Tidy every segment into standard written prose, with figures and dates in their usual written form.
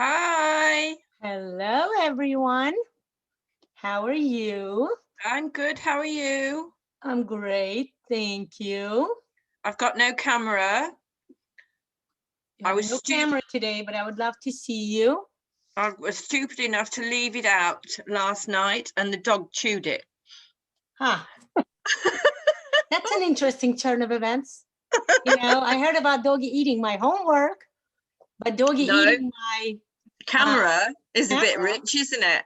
Hi. Hello, everyone. How are you? I'm good. How are you? I'm great. Thank you. I've got no camera. I was no camera today, but I would love to see you. I was stupid enough to leave it out last night and the dog chewed it. Huh. That's an interesting turn of events. You know, I heard about doggy eating my homework, but doggy eating my camera is a bit rich, isn't it?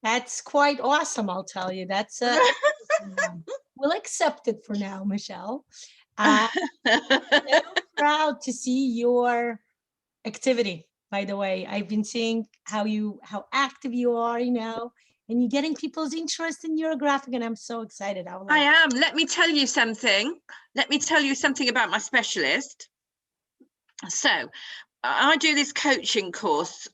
That's quite awesome, I'll tell you. That's we'll accept it for now, Michelle. I'm so proud to see your activity, by the way. I've been seeing how active you are, you know, and you're getting people's interest in Neurographic, and I'm so excited. I am. Let me tell you something. Let me tell you something about my specialist. So I do this coaching course,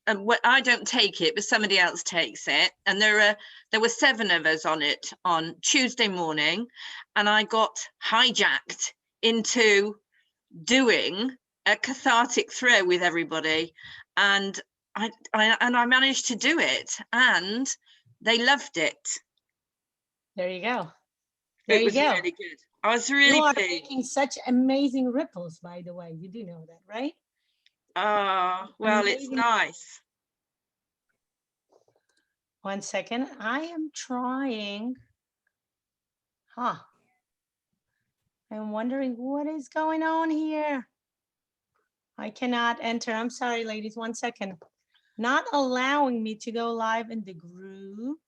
and I don't take it, but somebody else takes it. And there were 7 of us on it on Tuesday morning, and I got hijacked into doing a cathartic throw with everybody, and I managed to do it, and they loved it. There you go. There you go. Really good. I was really pleased. You are making such amazing ripples, by the way. You do know that, right? Well, amazing. It's nice. One second. I am trying. I'm wondering what is going on here. I cannot enter. I'm sorry, ladies. One second. Not allowing me to go live in the group.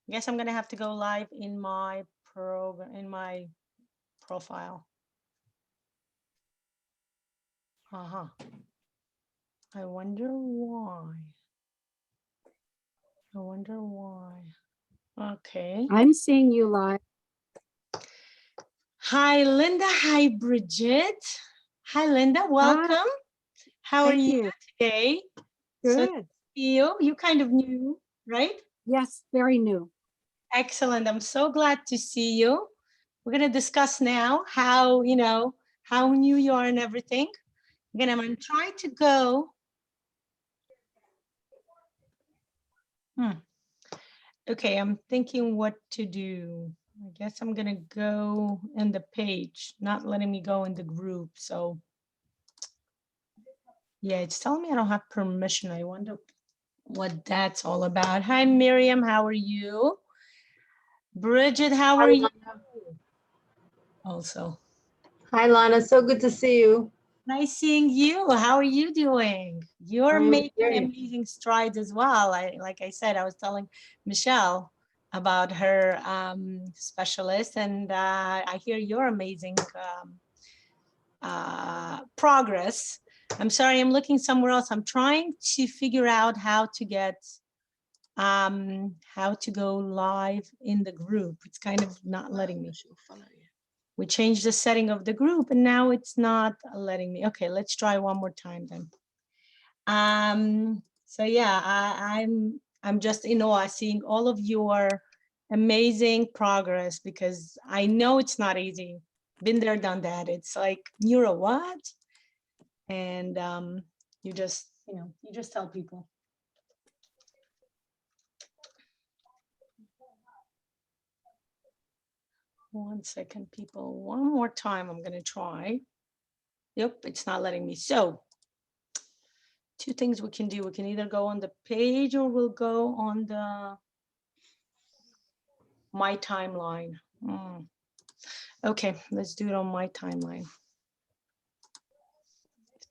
I guess I'm going to have to go live in my profile. I wonder why. Okay. I'm seeing you live. Hi, Linda. Hi, Bridget. Hi, Linda. Welcome. Hi. How are you today? Good. So you kind of new, right? Yes, very new. Excellent. I'm so glad to see you. We're going to discuss now how new you are and everything. Again, I'm going to try to go. Okay, I'm thinking what to do. I guess I'm going to go in the page, not letting me go in the group. So, yeah, it's telling me I don't have permission. I wonder what that's all about. Hi, Miriam. How are you? Bridget, how are you? Also. Hi, Lana. So good to see you. Nice seeing you. How are you doing? You're making amazing strides as well. Like I said, I was telling Michelle about her specialist, and I hear your amazing progress. I'm sorry, I'm looking somewhere else. I'm trying to figure out how to go live in the group. It's kind of not letting me. We changed the setting of the group and now it's not letting me. Okay, let's try one more time then. So yeah, I'm just in awe seeing all of your amazing progress, because I know it's not easy. Been there, done that. It's like neuro what? And you just tell people. One second, people. One more time, I'm going to try. Yep, it's not letting me. So, 2 things we can do. We can either go on the page or we'll go on my timeline. Okay, let's do it on my timeline.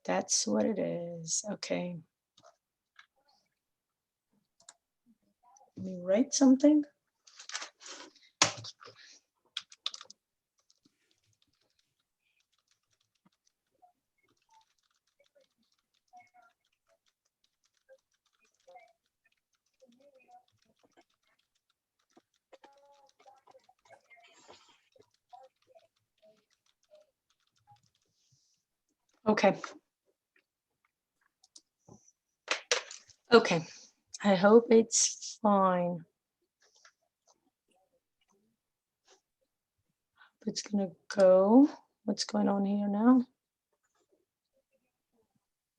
That's what it is. Okay. Let me write something. Okay. Okay. I hope it's fine. It's gonna go. What's going on here now?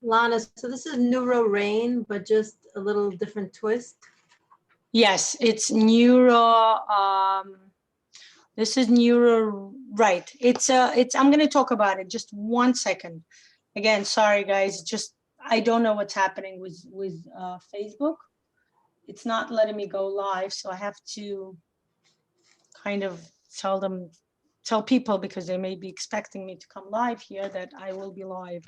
Lana, so this is Neuro Rain, but just a little different twist. Yes, it's this is neuro, right. I'm going to talk about it. Just 1 second. Again, sorry guys, just, I don't know what's happening with Facebook. It's not letting me go live. So I have to kind of tell people, because they may be expecting me to come live here, that I will be live.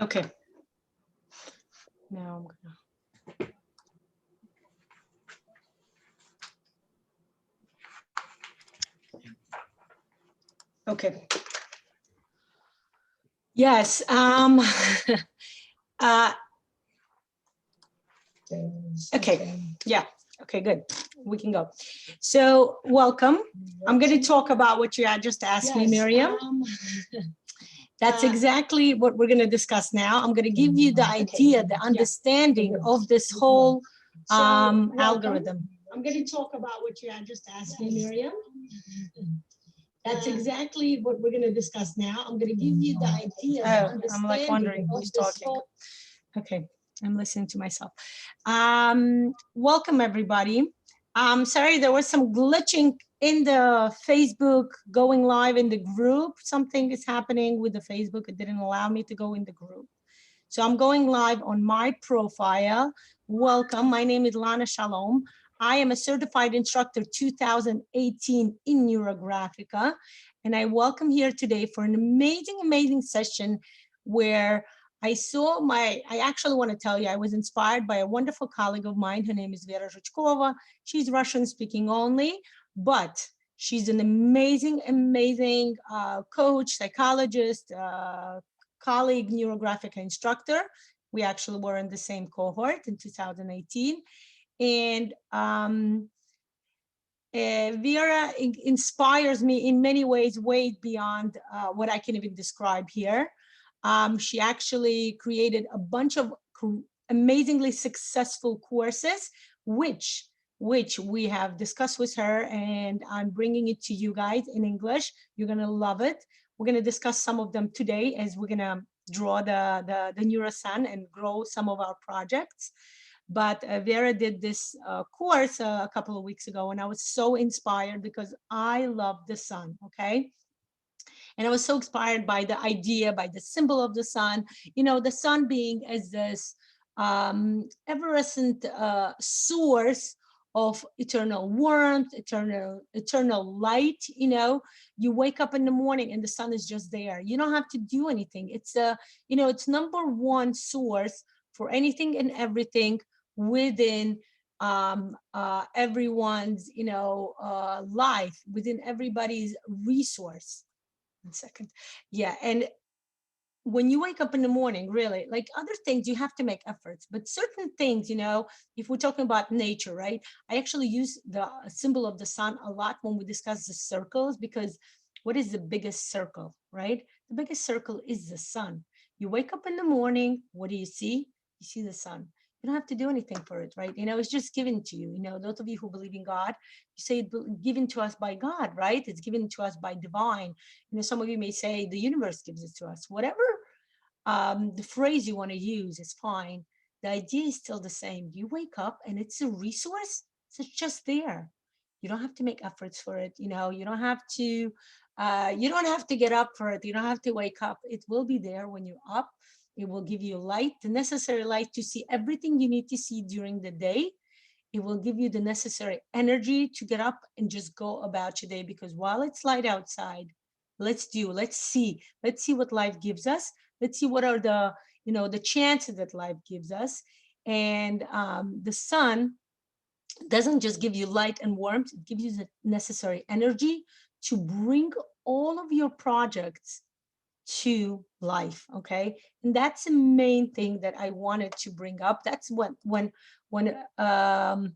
Okay. Now I'm gonna. Okay. Yes. Okay. Yeah. Okay, good. We can go. So welcome. I'm going to talk about what you had just asked me, Miriam. That's exactly what we're going to discuss now. I'm going to give you the idea, the understanding of this whole algorithm. I'm going to talk about what you had just asked me, Miriam. That's exactly what we're going to discuss now. I'm going to give you the idea. Oh, I'm like wondering who's talking. Okay, I'm listening to myself. Welcome, everybody. Sorry, there was some glitching in the Facebook going live in the group. Something is happening with the Facebook. It didn't allow me to go in the group. So I'm going live on my profile. Welcome. My name is Lana Shalom. I am a certified instructor 2018 in Neurographica. And I welcome here today for an amazing, amazing session where I actually want to tell you, I was inspired by a wonderful colleague of mine. Her name is Vera Zhuchkova. She's Russian speaking only, but she's an amazing, amazing coach, psychologist, colleague, Neurographic instructor. We actually were in the same cohort in 2018. And Vera inspires me in many ways, way beyond what I can even describe here. She actually created a bunch of amazingly successful courses, which we have discussed with her, and I'm bringing it to you guys in English. You're gonna love it. We're gonna discuss some of them today as we're gonna draw the NeuroSun and grow some of our projects. But Vera did this course a couple of weeks ago, and I was so inspired because I love the sun, okay? And I was so inspired by the idea, by the symbol of the sun, you know, the sun being as this evanescent source of eternal warmth, eternal light. You know, you wake up in the morning and the sun is just there. You don't have to do anything. It's you know, it's #1 source for anything and everything within everyone's, you know, life, within everybody's resource. 1 second. Yeah, and when you wake up in the morning, really, like other things, you have to make efforts, but certain things, you know, if we're talking about nature, right? I actually use the symbol of the sun a lot when we discuss the circles, because what is the biggest circle, right? The biggest circle is the sun. You wake up in the morning, what do you see? You see the sun. You don't have to do anything for it, right? You know, it's just given to you. You know, those of you who believe in God, you say it's given to us by God, right? It's given to us by divine. You know, some of you may say the universe gives it to us. Whatever the phrase you want to use is fine. The idea is still the same. You wake up and it's a resource. So it's just there. You don't have to make efforts for it. You know, you don't have to get up for it. You don't have to wake up. It will be there when you're up. It will give you light, the necessary light to see everything you need to see during the day. It will give you the necessary energy to get up and just go about your day, because while it's light outside, let's see what life gives us. Let's see what are the, you know, the chances that life gives us. And the sun doesn't just give you light and warmth, it gives you the necessary energy to bring all of your projects to life. Okay, and that's the main thing that I wanted to bring up. That's when oh,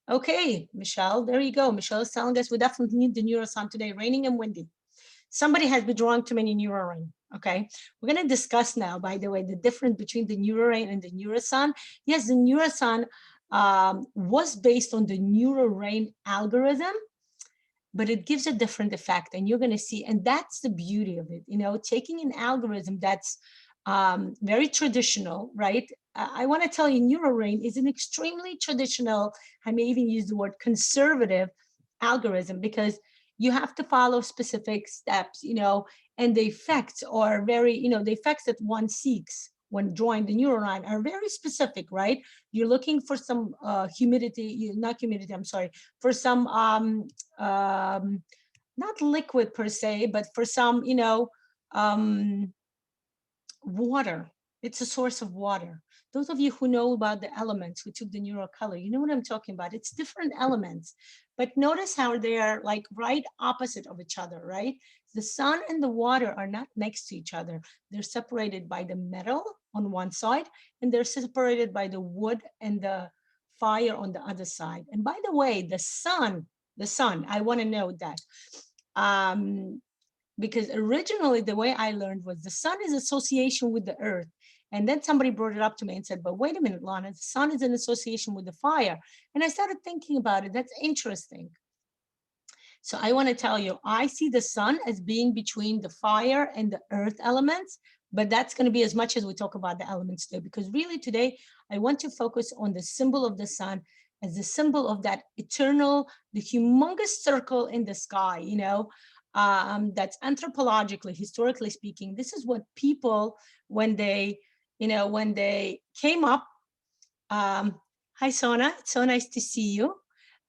Okay, Michelle, there you go. Michelle is telling us we definitely need the NeuroSun today, raining and windy. Somebody has been drawing too many NeuroRain. Okay, we're going to discuss now, by the way, the difference between the NeuroRain and the NeuroSun. Yes, the NeuroSun was based on the NeuroRain algorithm, but it gives a different effect, and you're going to see, and that's the beauty of it, you know, taking an algorithm that's very traditional, right? I want to tell you, NeuroRain is an extremely traditional, I may even use the word conservative algorithm, because you have to follow specific steps, you know, and the effects are very, you know, the effects that one seeks when drawing the neuron are very specific, right? You're looking for some humidity, not humidity, I'm sorry, for some, not liquid per se, but for some, you know, water. It's a source of water. Those of you who know about the elements, who took the neurocolor, you know what I'm talking about. It's different elements, but notice how they are like right opposite of each other, right? The sun and the water are not next to each other. They're separated by the metal on one side, and they're separated by the wood and the fire on the other side. And by the way, the sun, I want to know that. Because originally the way I learned was the sun is association with the earth. And then somebody brought it up to me and said, but wait a minute, Lana, the sun is in association with the fire. And I started thinking about it. That's interesting. So I want to tell you, I see the sun as being between the fire and the earth elements, but that's going to be as much as we talk about the elements today, because really today I want to focus on the symbol of the sun as the symbol of that eternal, the humongous circle in the sky, you know, that's anthropologically, historically speaking, this is what people, when they, you know, when they came up, hi Sona, it's so nice to see you.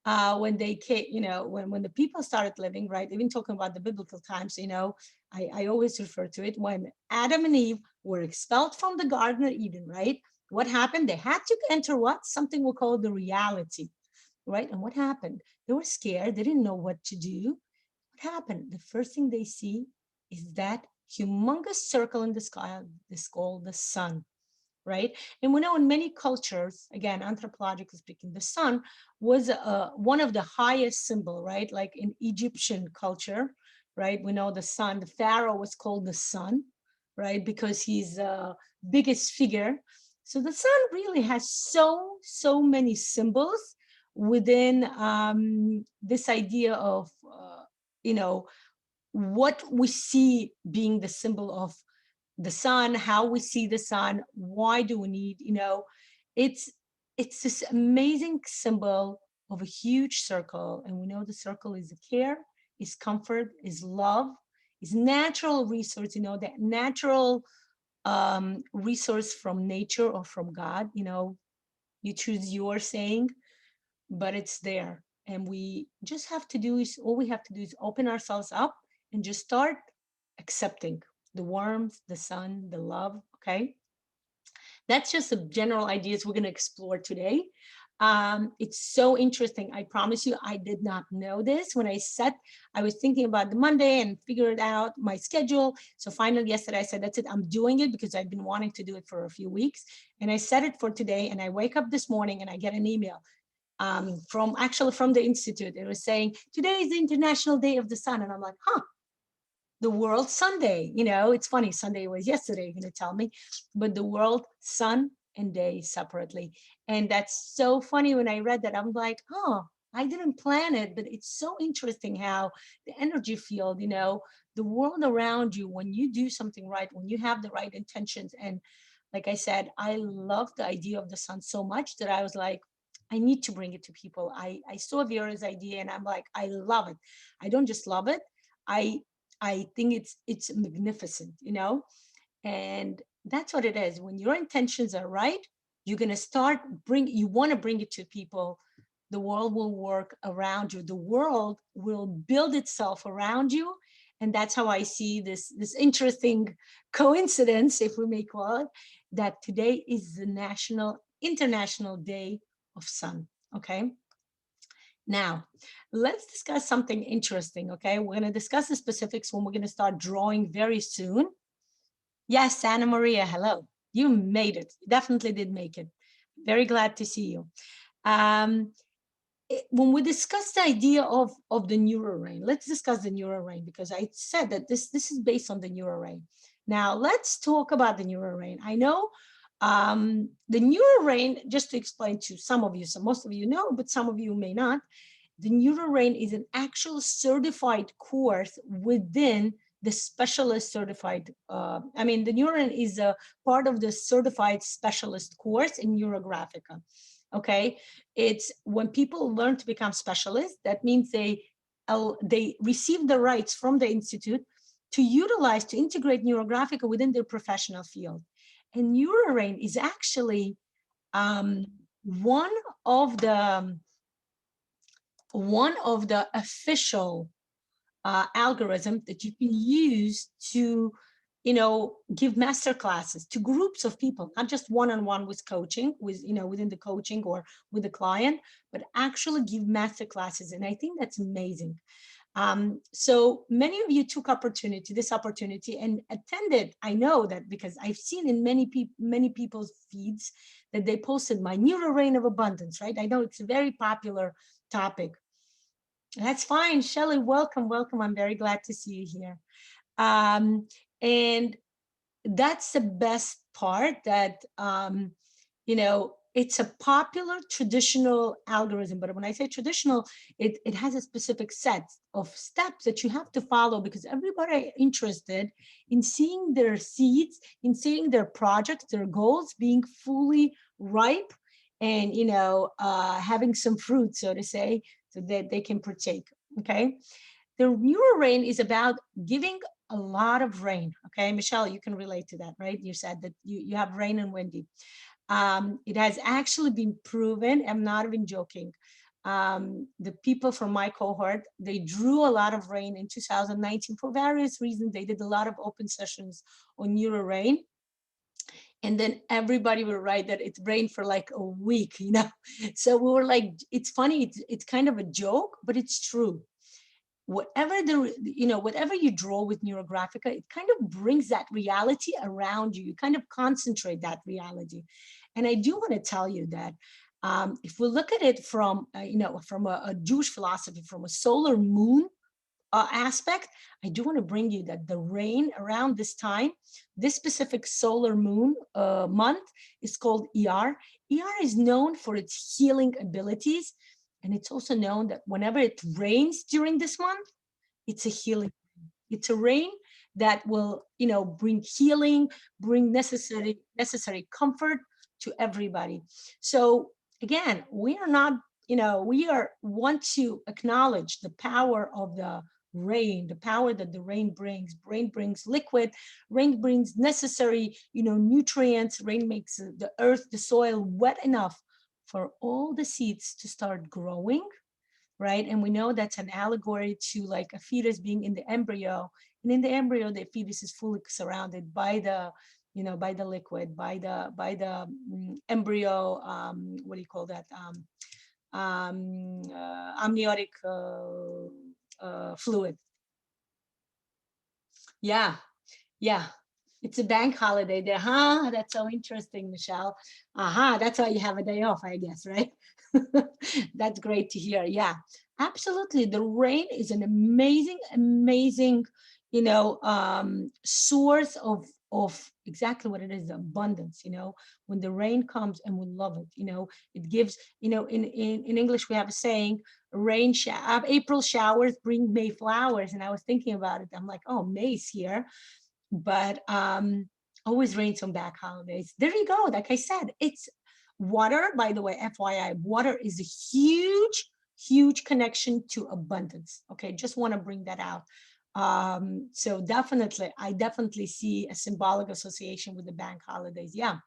When they came, you know, when the people started living, right, even talking about the biblical times, you know, I always refer to it, when Adam and Eve were expelled from the Garden of Eden, right? What happened? They had to enter what? Something we call the reality, right? And what happened? They were scared. They didn't know what to do. What happened? The first thing they see is that humongous circle in the sky, this called the sun, right? And we know in many cultures, again, anthropologically speaking, the sun was one of the highest symbol, right? Like in Egyptian culture, right? We know the sun, the pharaoh was called the sun, right? Because he's the biggest figure. So the sun really has so many symbols within this idea of, you know, what we see being the symbol of the sun, how we see the sun, why do we need, you know, it's this amazing symbol of a huge circle. And we know the circle is care, is comfort, is love, is natural resource, you know, that natural resource from nature or from God, you know, you choose your saying, but it's there. And we just have to do is, all we have to do is open ourselves up and just start accepting the warmth, the sun, the love, okay? That's just the general ideas we're going to explore today. It's so interesting. I promise you, I did not know this. When I was thinking about the Monday and figured out my schedule. So finally yesterday I said, that's it, I'm doing it, because I've been wanting to do it for a few weeks. And I set it for today, and I wake up this morning and I get an email from the Institute. It was saying, today is the International Day of the Sun. And I'm like, huh, the World Sunday. You know, it's funny, Sunday was yesterday, you're going to tell me, but the World Sun and Day separately. And that's so funny. When I read that, I'm like, oh, I didn't plan it, but it's so interesting how the energy field, you know, the world around you, when you do something right, when you have the right intentions. And like I said, I love the idea of the sun so much that I was like, I need to bring it to people. I saw Vera's idea and I'm like, I love it. I don't just love it. I think it's magnificent, you know, and that's what it is. When your intentions are right, you're going to you want to bring it to people. The world will work around you. The world will build itself around you. And that's how I see this interesting coincidence, if we may call it, that today is the International Day of Sun, okay? Now, let's discuss something interesting, okay? We're going to discuss the specifics when we're going to start drawing very soon. Yes, Santa Maria, hello. You made it. You definitely did make it. Very glad to see you. when we discuss the idea of the NeuroRain, let's discuss the NeuroRain, because I said that this is based on the NeuroRain. Now let's talk about the NeuroRain. I know the NeuroRain, just to explain to some of you, so most of you know, but some of you may not, the NeuroRain is an actual certified course within the specialist certified, I mean, the NeuroRain is a part of the certified specialist course in Neurographica. Okay, it's when people learn to become specialists, that means they receive the rights from the institute to utilize, to integrate Neurographica within their professional field. And NeuroRain is actually one of the official algorithm that you can use to, you know, give master classes to groups of people, not just one-on-one with coaching, with, you know, within the coaching or with the client, but actually give master classes. And I think that's amazing. So many of you took this opportunity and attended. I know that because I've seen in many people's feeds that they posted my NeuroRain of abundance, right? I know it's a very popular topic. That's fine. Shelley, welcome, welcome. I'm very glad to see you here. And that's the best part, that, you know, it's a popular traditional algorithm, but when I say traditional, it has a specific set of steps that you have to follow, because everybody interested in seeing their seeds, in seeing their projects, their goals being fully ripe and, you know, having some fruit, so to say, so that they can partake, okay? The NeuroRain is about giving a lot of rain, okay? Michelle, you can relate to that, right? You said that you have rain and windy. It has actually been proven, I'm not even joking. The people from my cohort, they drew a lot of rain in 2019 for various reasons. They did a lot of open sessions on NeuroRain. And then everybody will write that it rained for like a week, you know? So we were like, it's funny, it's kind of a joke, but it's true. Whatever whatever you draw with Neurographica, it kind of brings that reality around you. You kind of concentrate that reality. And I do want to tell you that if we look at it from, from a Jewish philosophy, from a solar moon aspect, I do want to bring you that the rain around this time, this specific solar moon month is called ER. ER is known for its healing abilities. And it's also known that whenever it rains during this month, it's a healing. It's a rain that will, you know, bring healing, bring necessary comfort to everybody. So again, we are not, you know, want to acknowledge the power of the rain, the power that the rain brings. Rain brings liquid, rain brings necessary, you know, nutrients. Rain makes the earth, the soil wet enough for all the seeds to start growing, right? And we know that's an allegory to like a fetus being in the embryo. And in the embryo, the fetus is fully surrounded by the, you know, by the liquid, by the embryo, what do you call that? Amniotic fluid. Yeah, yeah. It's a bank holiday there, huh? That's so interesting, Michelle. That's why you have a day off, I guess, right? That's great to hear. Yeah, absolutely. The rain is an amazing, you know, source of exactly what it is, abundance. You know, when the rain comes, and we love it. You know, it gives. You know, in English we have a saying: April showers bring May flowers. And I was thinking about it. I'm like, oh, May's here. But always rains on back holidays. There you go. Like I said, it's water, by the way, FYI, water is a huge connection to abundance. Okay, just want to bring that out. So I definitely see a symbolic association with the bank holidays. Yeah,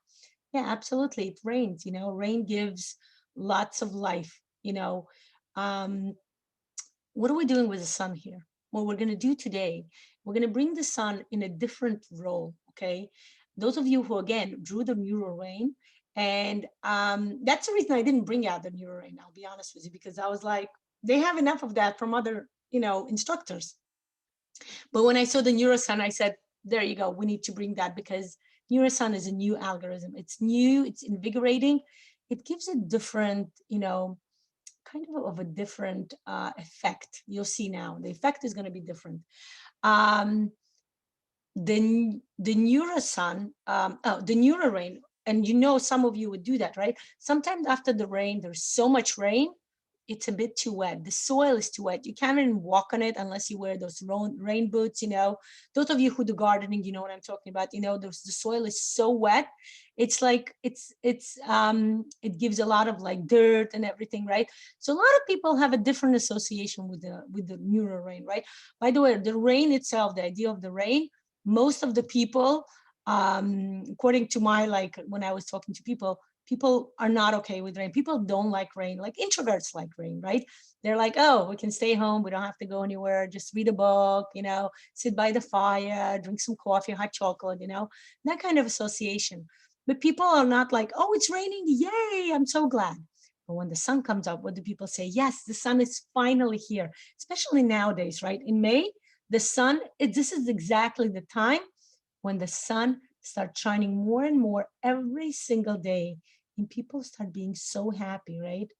absolutely. It rains, you know, rain gives lots of life, you know. What are we doing with the sun here? What we're going to do today, we're going to bring the sun in a different role, okay? Those of you who, again, drew the NeuroRain, and that's the reason I didn't bring out the NeuroRain, I'll be honest with you, because I was like, they have enough of that from other, you know, instructors. But when I saw the NeuroSun, I said, there you go, we need to bring that, because NeuroSun is a new algorithm. It's new, it's invigorating. It gives a different, you know, kind of a different effect. You'll see now. The effect is going to be different. The NeuroSun, the NeuroRain, and you know some of you would do that, right? Sometimes after the rain, there's so much rain, it's a bit too wet. The soil is too wet. You can't even walk on it unless you wear those rain boots, you know. Those of you who do gardening, you know what I'm talking about. You know, the soil is so wet. It's like, it gives a lot of like dirt and everything, right? So a lot of people have a different association with the NeuroRain, right? By the way, the rain itself, the idea of the rain, most of the people, according to my, like when I was talking to people are not okay with rain. People don't like rain, like introverts like rain, right? They're like, oh, we can stay home. We don't have to go anywhere. Just read a book, you know, sit by the fire, drink some coffee, hot chocolate, you know, that kind of association. But people are not like, oh, it's raining. Yay, I'm so glad. But when the sun comes up, what do people say? Yes, the sun is finally here, especially nowadays, right? In May, the sun, this is exactly the time when the sun starts shining more and more every single day, and people start being so happy, right?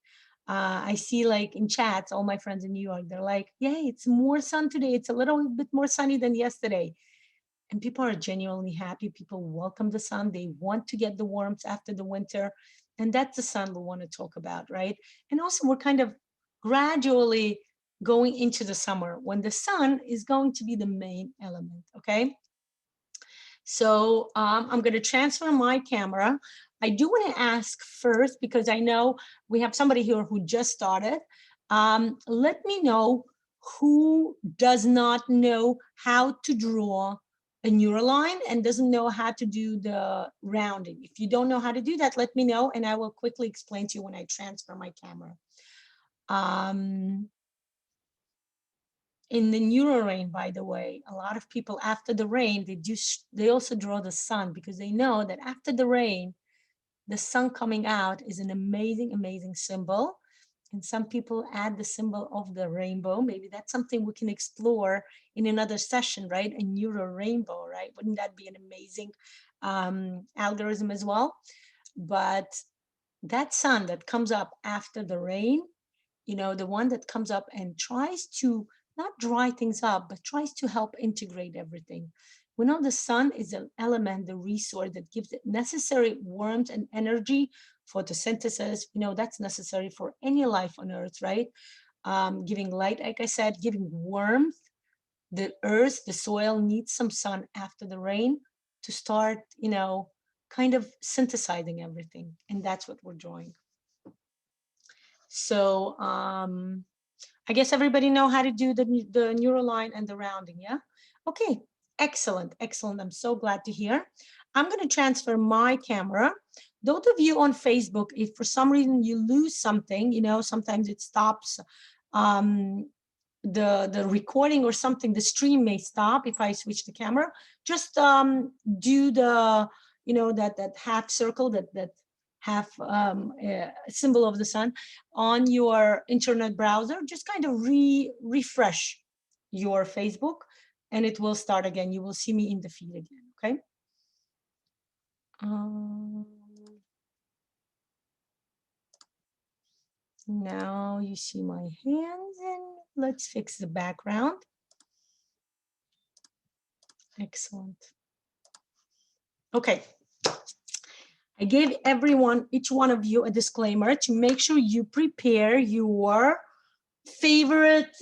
I see like in chats, all my friends in New York, they're like, yay, it's more sun today. It's a little bit more sunny than yesterday. And people are genuinely happy. People welcome the sun. They want to get the warmth after the winter. And that's the sun we want to talk about, right? And also we're kind of gradually going into the summer when the sun is going to be the main element, okay? So I'm going to transfer my camera. I do want to ask first, because I know we have somebody here who just started. Let me know who does not know how to draw a neuroline and doesn't know how to do the rounding. If you don't know how to do that, let me know, and I will quickly explain to you when I transfer my camera. In the NeuroRain, by the way, a lot of people after the rain, they also draw the sun, because they know that after the rain, the sun coming out is an amazing, amazing symbol. And some people add the symbol of the rainbow. Maybe that's something we can explore in another session, right? A neuro rainbow, right? Wouldn't that be an amazing algorithm as well? But that sun that comes up after the rain, you know, the one that comes up and tries to not dry things up, but tries to help integrate everything. We know the sun is an element, the resource that gives it necessary warmth and energy. Photosynthesis, you know, that's necessary for any life on earth, right? Giving light, like I said, giving warmth. The earth, the soil needs some sun after the rain to start, you know, kind of synthesizing everything. And that's what we're drawing. So I guess everybody know how to do the neuroline and the rounding, yeah? Okay, excellent, excellent. I'm so glad to hear. I'm going to transfer my camera. Those of you on Facebook, if for some reason you lose something, you know, sometimes it stops the recording or something, the stream may stop if I switch the camera. Just do the, you know, that half circle, that half symbol of the sun on your internet browser. Just kind of refresh your Facebook and it will start again. You will see me in the feed again, okay? Now you see my hands, and let's fix the background. Excellent. Okay. I gave everyone, each one of you, a disclaimer to make sure you prepare your favorite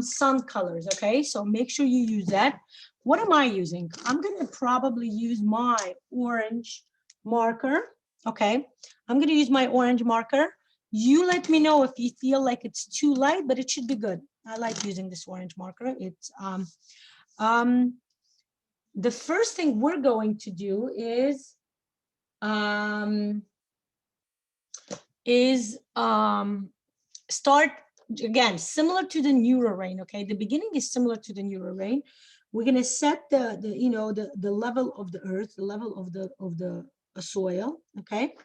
sun colors, okay? So make sure you use that. What am I using? I'm gonna probably use my orange marker, okay? I'm gonna use my orange marker. You let me know if you feel like it's too light, but it should be good. I like using this orange marker. It's the first thing we're going to do is start again similar to the NeuroRain. Okay, the beginning is similar to the NeuroRain. We're going to set the you know the level of the earth, the level of the soil, okay,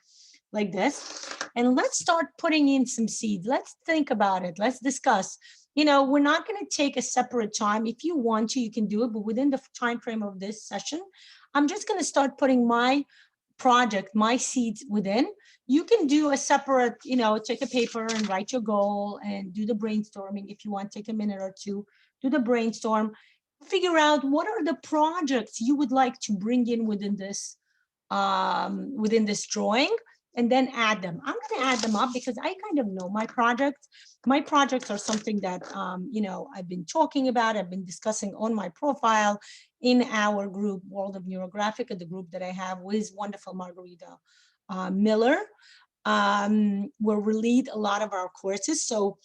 like this. And let's start putting in some seeds. Let's think about it. Let's discuss. You know, we're not going to take a separate time. If you want to, you can do it, but within the time frame of this session, I'm just going to start putting my project, My Seeds Within, you can do a separate, take a paper and write your goal and do the brainstorming. If you want, take a minute or two, do the brainstorm, figure out what are the projects you would like to bring in within this drawing, and then add them. I'm going to add them up because I kind of know my projects. My projects are something that, I've been talking about, I've been discussing on my profile in our group, World of Neurographica, the group that I have with wonderful Margarita Miller, where we lead a lot of our courses. So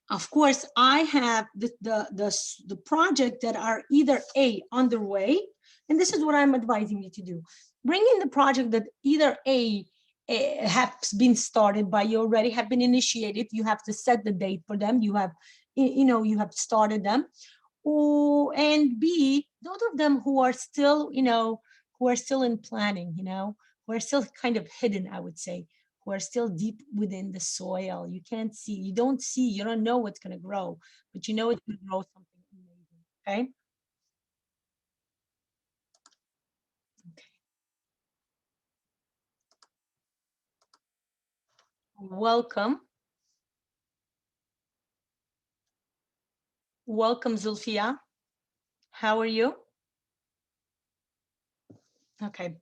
of course, I have the project that are either A, underway, and this is what I'm advising you to do. Bring in the project that either A, has been started by you already, have been initiated. You have to set the date for them. You have, you have started them. And B, those of them who are still, who are still in planning, who are still kind of hidden, I would say, who are still deep within the soil. You can't see, you don't see, you don't know what's going to grow, but you know it's going to grow something amazing. Okay. Welcome. Welcome, Zulfia. How are you? Okay.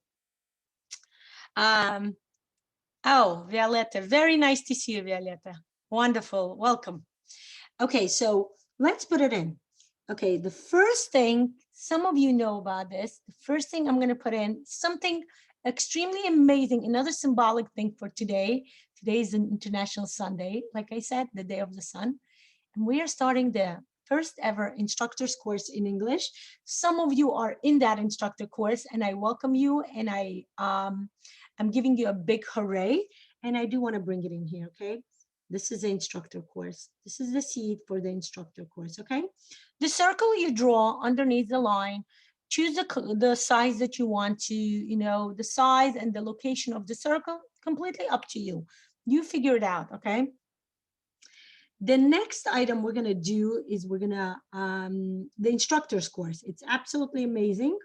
Oh, Violetta, very nice to see you, Violetta. Wonderful, welcome. Okay, so let's put it in. Okay, the first thing, some of you know about this, the first thing I'm gonna put in, something extremely amazing, another symbolic thing for today. Today is an International Sunday, like I said, the Day of the Sun. And we are starting the first ever instructor's course in English. Some of you are in that instructor course, and I welcome you, and I'm giving you a big hooray, and I do want to bring it in here, okay? This is the instructor course. This is the seed for the instructor course, okay? The circle you draw underneath the line, choose the size that you want to, the size and the location of the circle, completely up to you. You figure it out, okay? The next item we're going to do is we're going to, the instructor's course. It's absolutely amazing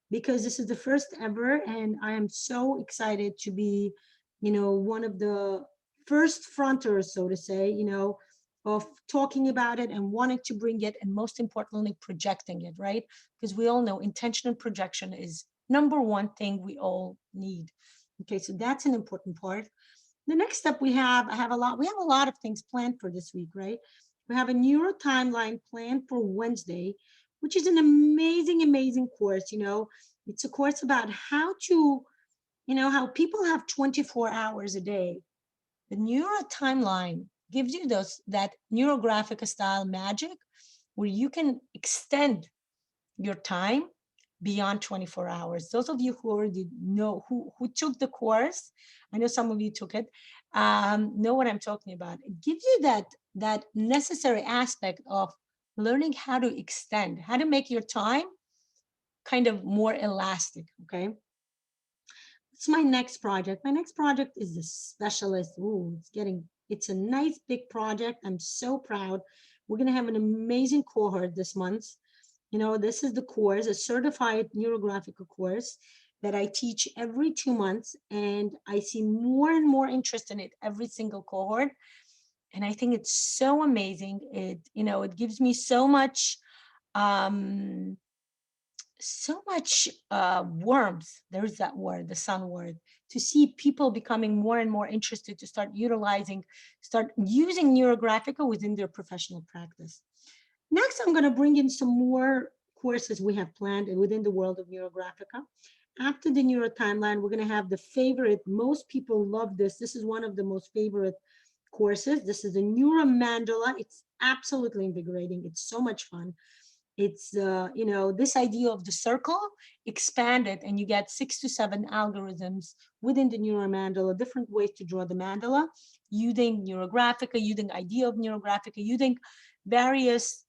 because this is the first ever, and I am so excited to be, one of the first fronters, so to say, of talking about it and wanting to bring it, and most importantly, projecting it, right? Because we all know intention and projection is number one thing we all need. Okay, so that's an important part. The next step we have a lot of things planned for this week, right? We have a neuro timeline planned for Wednesday, which is an amazing course. It's a course about how to, how people have 24 hours a day. The neuro timeline gives you that Neurographica style magic where you can extend your time beyond 24 hours. Those of you who already know, who took the course, I know some of you took it, know what I'm talking about. It gives you that necessary aspect of learning how to extend, how to make your time kind of more elastic, okay? It's my next project. My next project is the specialist. Ooh, it's a nice big project. I'm so proud. We're gonna have an amazing cohort this month. This is the course, a certified Neurographica course that I teach every 2 months, and I see more and more interest in it every single cohort. And I think it's so amazing. It gives me so much warmth. There's that word, the sun word, to see people becoming more and more interested to start using Neurographica within their professional practice. Next, I'm going to bring in some more courses we have planned within the world of Neurographica. After the Neuro Timeline, we're going to have the favorite, most people love this. This is one of the most favorite courses. This is the Neuro Mandala. It's absolutely invigorating. It's so much fun. It's, this idea of the circle expanded, and you get 6 to 7 algorithms within the Neuro Mandala, different ways to draw the mandala, using Neurographica, using idea of Neurographica, using various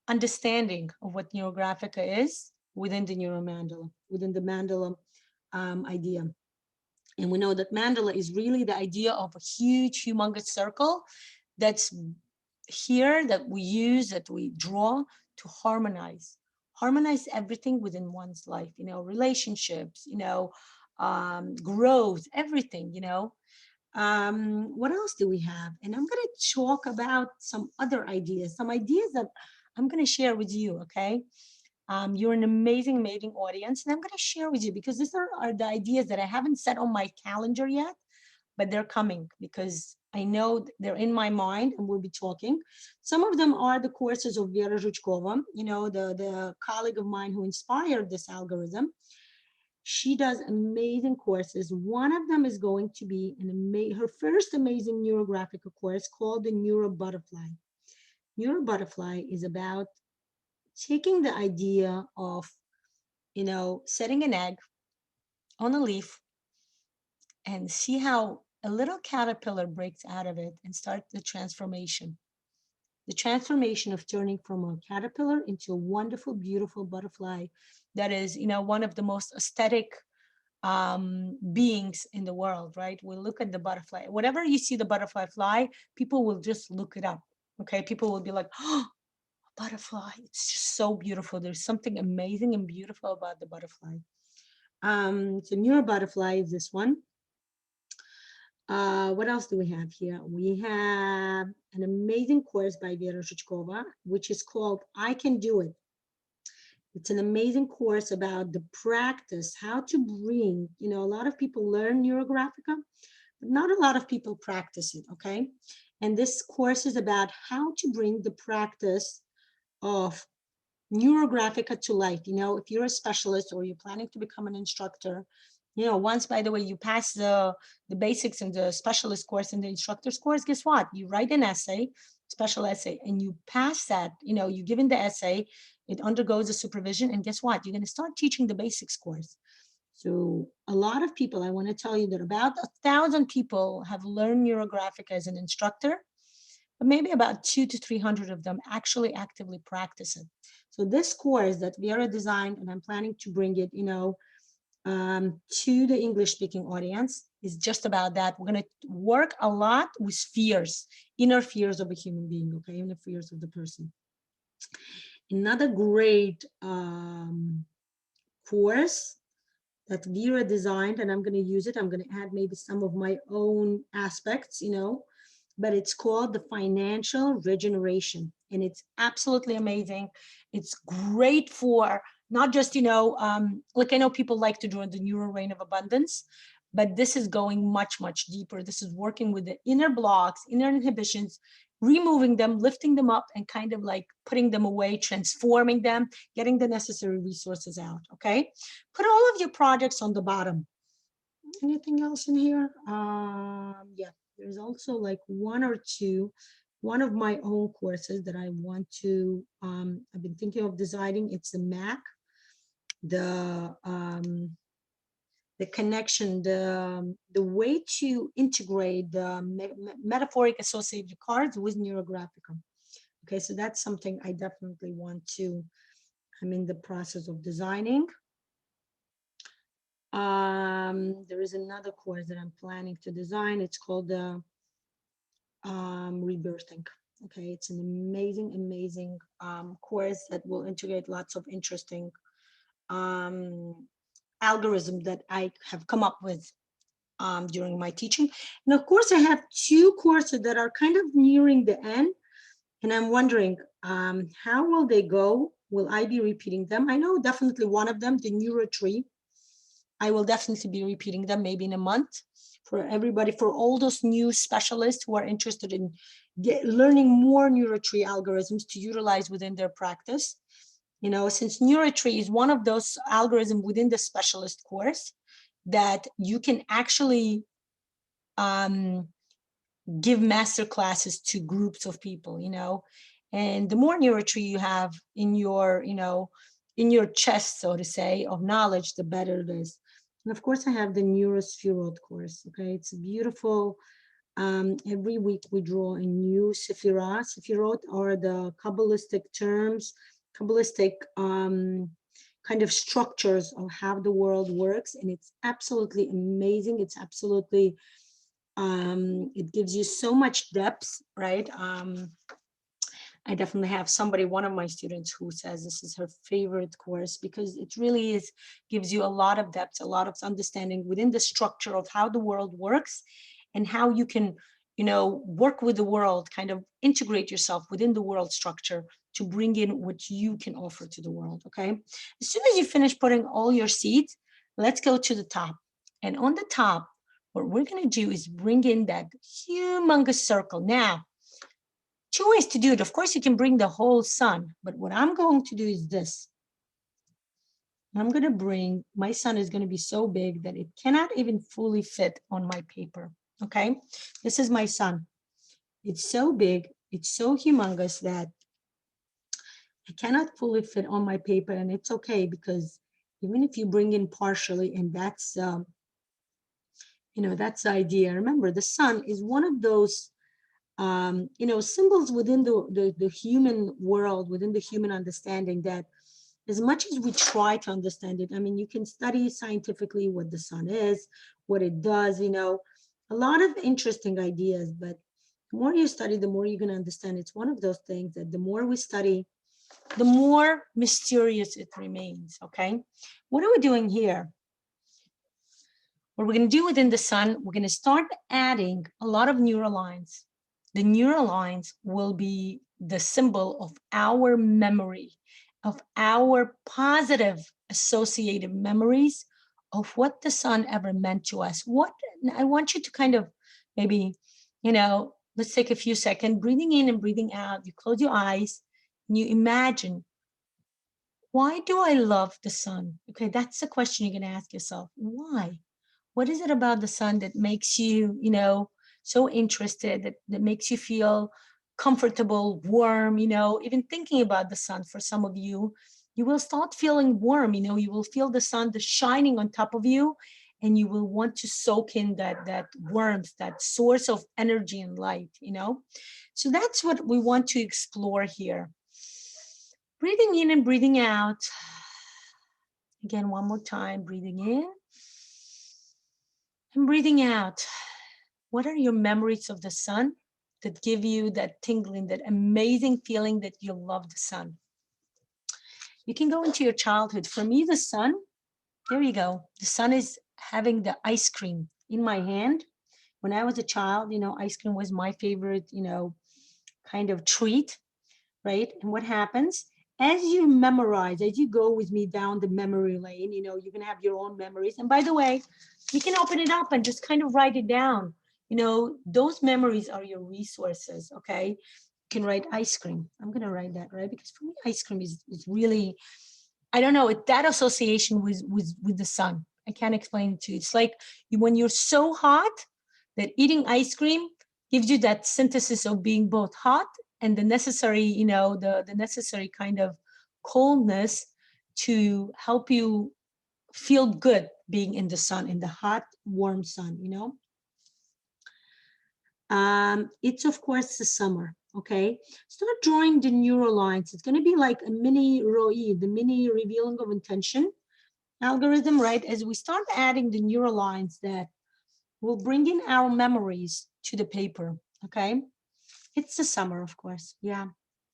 understanding of what Neurographica is within the Neuromandala, within the mandala idea. And we know that mandala is really the idea of a huge, humongous circle that's here, that we use, that we draw to harmonize harmonize everything within one's life, relationships, growth, everything, what else do we have? And I'm going to talk about some other ideas, some ideas that I'm going to share with you. Okay. You're an amazing, amazing audience, and I'm going to share with you because these are the ideas that I haven't set on my calendar yet, but they're coming because I know they're in my mind and we'll be talking. Some of them are the courses of Vera Zhukova, the colleague of mine who inspired this algorithm. She does amazing courses. One of them is going to be her first amazing Neurographic course called the Neuro Butterfly. Neuro Butterfly is about taking the idea of, setting an egg on a leaf and see how a little caterpillar breaks out of it and start the transformation. The transformation of turning from a caterpillar into a wonderful, beautiful butterfly that is, one of the most aesthetic beings in the world, right? We'll look at the butterfly. Whenever you see the butterfly fly, people will just look it up. Okay, people will be like, oh, a butterfly. It's just so beautiful. There's something amazing and beautiful about the butterfly. So Neuro Butterfly is this one. What else do we have here? We have an amazing course by Vera Zhukova, which is called I Can Do It. It's an amazing course about the practice, how to bring, a lot of people learn Neurographica, but not a lot of people practice it, okay? And this course is about how to bring the practice of Neurographica to life. If you're a specialist or you're planning to become an instructor, once, by the way, you pass the basics in the specialist course and the instructor's course, guess what? You write an essay, special essay, and you pass that, you give in the essay, it undergoes a supervision, and guess what? You're going to start teaching the basics course. So a lot of people, I want to tell you that about 1,000 people have learned Neurographic as an instructor, but maybe about 200 to 300 of them actually actively practice it. So this course that Vera designed, and I'm planning to bring it, to the English-speaking audience, is just about that. We're going to work a lot with fears, inner fears of a human being, okay, inner fears of the person. Another great course that Vera designed, and I'm going to use it. I'm going to add maybe some of my own aspects, but it's called the Financial Regeneration, and it's absolutely amazing. It's great for not just, like I know people like to do the Neuro Rain of Abundance, but this is going much, much deeper. This is working with the inner blocks, inner inhibitions, removing them, lifting them up, and kind of like putting them away, transforming them, getting the necessary resources out, okay? Put all of your projects on the bottom. Anything else in here? Yeah, there's also like one of my own courses that I want to, I've been thinking of designing. It's the MAC, the connection, the way to integrate the metaphoric associated cards with Neurographica. Okay, so that's something I definitely want to, I'm in the process of designing. There is another course that I'm planning to design. It's called the Rebirthing. Okay, it's an amazing, amazing course that will integrate lots of interesting algorithm that I have come up with during my teaching. And of course, I have two courses that are kind of nearing the end, and I'm wondering how will they go? Will I be repeating them? I know definitely one of them, the Neuro Tree. I will definitely be repeating them maybe in a month for everybody, for all those new specialists who are interested in learning more NeuroTree algorithms to utilize within their practice. Since NeuroTree is one of those algorithms within the specialist course that you can actually give master classes to groups of people, and the more NeuroTree you have in your, in your chest, so to say, of knowledge, the better it is. And of course, I have the NeuroSun course. Okay, it's beautiful. Every week we draw a new Sephirah. Sephirot are the Kabbalistic terms, Kabbalistic kind of structures of how the world works, and it's absolutely amazing. It's absolutely, it gives you so much depth, right? I definitely have somebody, one of my students, who says this is her favorite course because it really is, gives you a lot of depth, a lot of understanding within the structure of how the world works and how you can, you know, work with the world, kind of integrate yourself within the world structure to bring in what you can offer to the world, okay? As soon as you finish putting all your seeds, let's go to the top. And on the top, what we're gonna do is bring in that humongous circle. Now, two ways to do it. Of course, you can bring the whole sun, but what I'm going to do is this. I'm going to bring, my sun is going to be so big that it cannot even fully fit on my paper, okay? This is my sun. It's so big, it's so humongous that it cannot fully fit on my paper, and it's okay because even if you bring in partially, and that's, you know, that's the idea. Remember, the sun is one of those you know, symbols within the human world, within the human understanding, that as much as we try to understand it, I mean, you can study scientifically what the sun is, what it does, you know, a lot of interesting ideas, but the more you study, the more you're going to understand. It's one of those things that the more we study, the more mysterious it remains, okay? What are we doing here? What we're going to do within the sun, we're going to start adding a lot of neural lines. The neural lines will be the symbol of our memory, of our positive associated memories of what the sun ever meant to us. What I want you to kind of maybe, you know, let's take a few seconds, breathing in and breathing out. You close your eyes and you imagine, why do I love the sun? Okay, that's the question you're going to ask yourself. Why? What is it about the sun that makes you, you know, so interested, that makes you feel comfortable, warm, you know, even thinking about the sun? For some of you, you will start feeling warm, you know, you will feel the sun, the shining on top of you, and you will want to soak in that warmth, that source of energy and light, you know. So that's what we want to explore here. Breathing in and breathing out. Again, one more time, breathing in and breathing out. What are your memories of the sun that give you that tingling, that amazing feeling that you love the sun? You can go into your childhood. For me, the sun, there you go. The sun is having the ice cream in my hand. When I was a child, you know, ice cream was my favorite, you know, kind of treat, right? And what happens? As you memorize, as you go with me down the memory lane, you know, you can have your own memories. And by the way, you can open it up and just kind of write it down. You know, those memories are your resources, okay? You can write ice cream. I'm going to write that, right? Because for me, ice cream is really, I don't know, that association with the sun. I can't explain it to you. It's like when you're so hot that eating ice cream gives you that synthesis of being both hot and the necessary, you know, the necessary kind of coldness to help you feel good being in the sun, in the hot, warm sun, you know. It's, of course, the summer, okay? Start drawing the neural lines. It's going to be like a mini ROI, the mini revealing of intention algorithm, right? As we start adding the neural lines that will bring in our memories to the paper, okay? It's the summer, of course, yeah.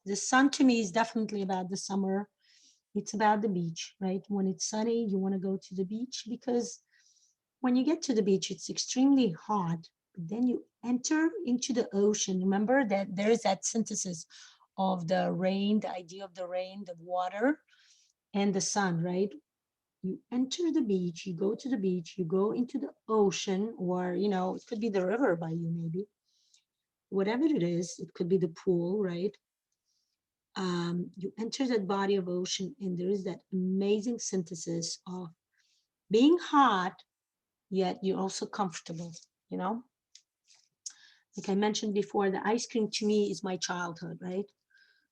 The sun to me is definitely about the summer. It's about the beach, right? When it's sunny, you want to go to the beach because when you get to the beach, it's extremely hot. But then you enter into the ocean. Remember that there is that synthesis of the rain, the idea of the rain, the water, and the sun, right? You enter the beach, you go to the beach, you go into the ocean, or, you know, it could be the river by you, maybe. Whatever it is, it could be the pool, right? You enter that body of ocean, and there is that amazing synthesis of being hot, yet you're also comfortable, you know? Like I mentioned before, the ice cream to me is my childhood, right?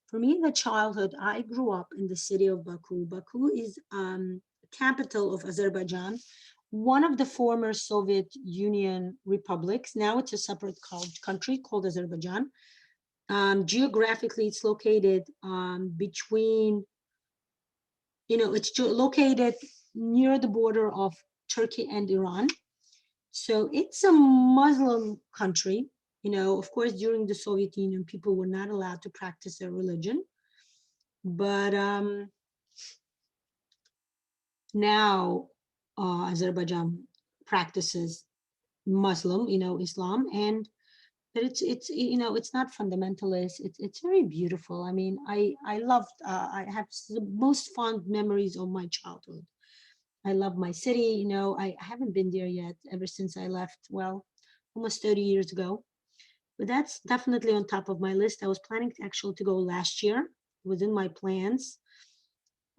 For me, in the childhood, I grew up in the city of Baku. Baku is capital of Azerbaijan, one of the former Soviet Union republics. Now it's a separate country called Azerbaijan. Geographically, it's located between, you know, it's located near the border of Turkey and Iran. So it's a Muslim country. You know, of course, during the Soviet Union, people were not allowed to practice their religion. But now Azerbaijan practices Muslim, you know, Islam, and but it's you know, it's not fundamentalist. It's very beautiful. I mean, I loved. I have the most fond memories of my childhood. I love my city. You know, I haven't been there yet ever since I left. Well, almost 30 years ago. But that's definitely on top of my list. I was planning to actually to go last year. It was in my plans.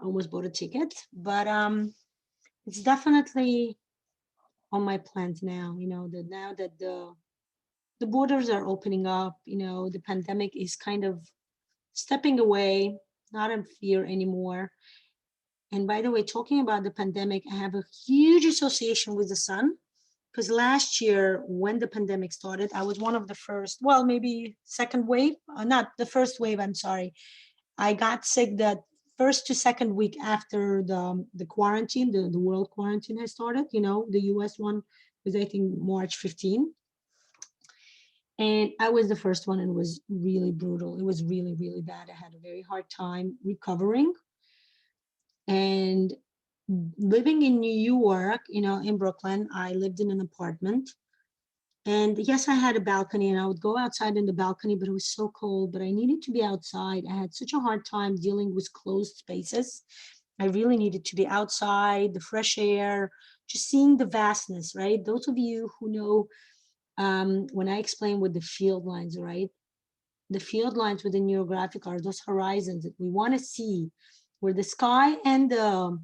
I almost bought a ticket, but it's definitely on my plans now. You know, that now that the borders are opening up, you know, the pandemic is kind of stepping away, not in fear anymore. And by the way, talking about the pandemic, I have a huge association with the sun because last year when the pandemic started, I was one of the first, well, maybe second wave, not the first wave, I'm sorry. I got sick that first to second week after the quarantine, the world quarantine has started, you know, the US one was, I think, March 15. And I was the first one and it was really brutal. It was really, really bad. I had a very hard time recovering. And living in New York, you know, in Brooklyn, I lived in an apartment. And yes, I had a balcony and I would go outside in the balcony, but it was so cold, but I needed to be outside. I had such a hard time dealing with closed spaces. I really needed to be outside, the fresh air, just seeing the vastness, right? Those of you who know, when I explain what the field lines, right? The field lines within NeuroGraphic are those horizons that we want to see where the sky and the,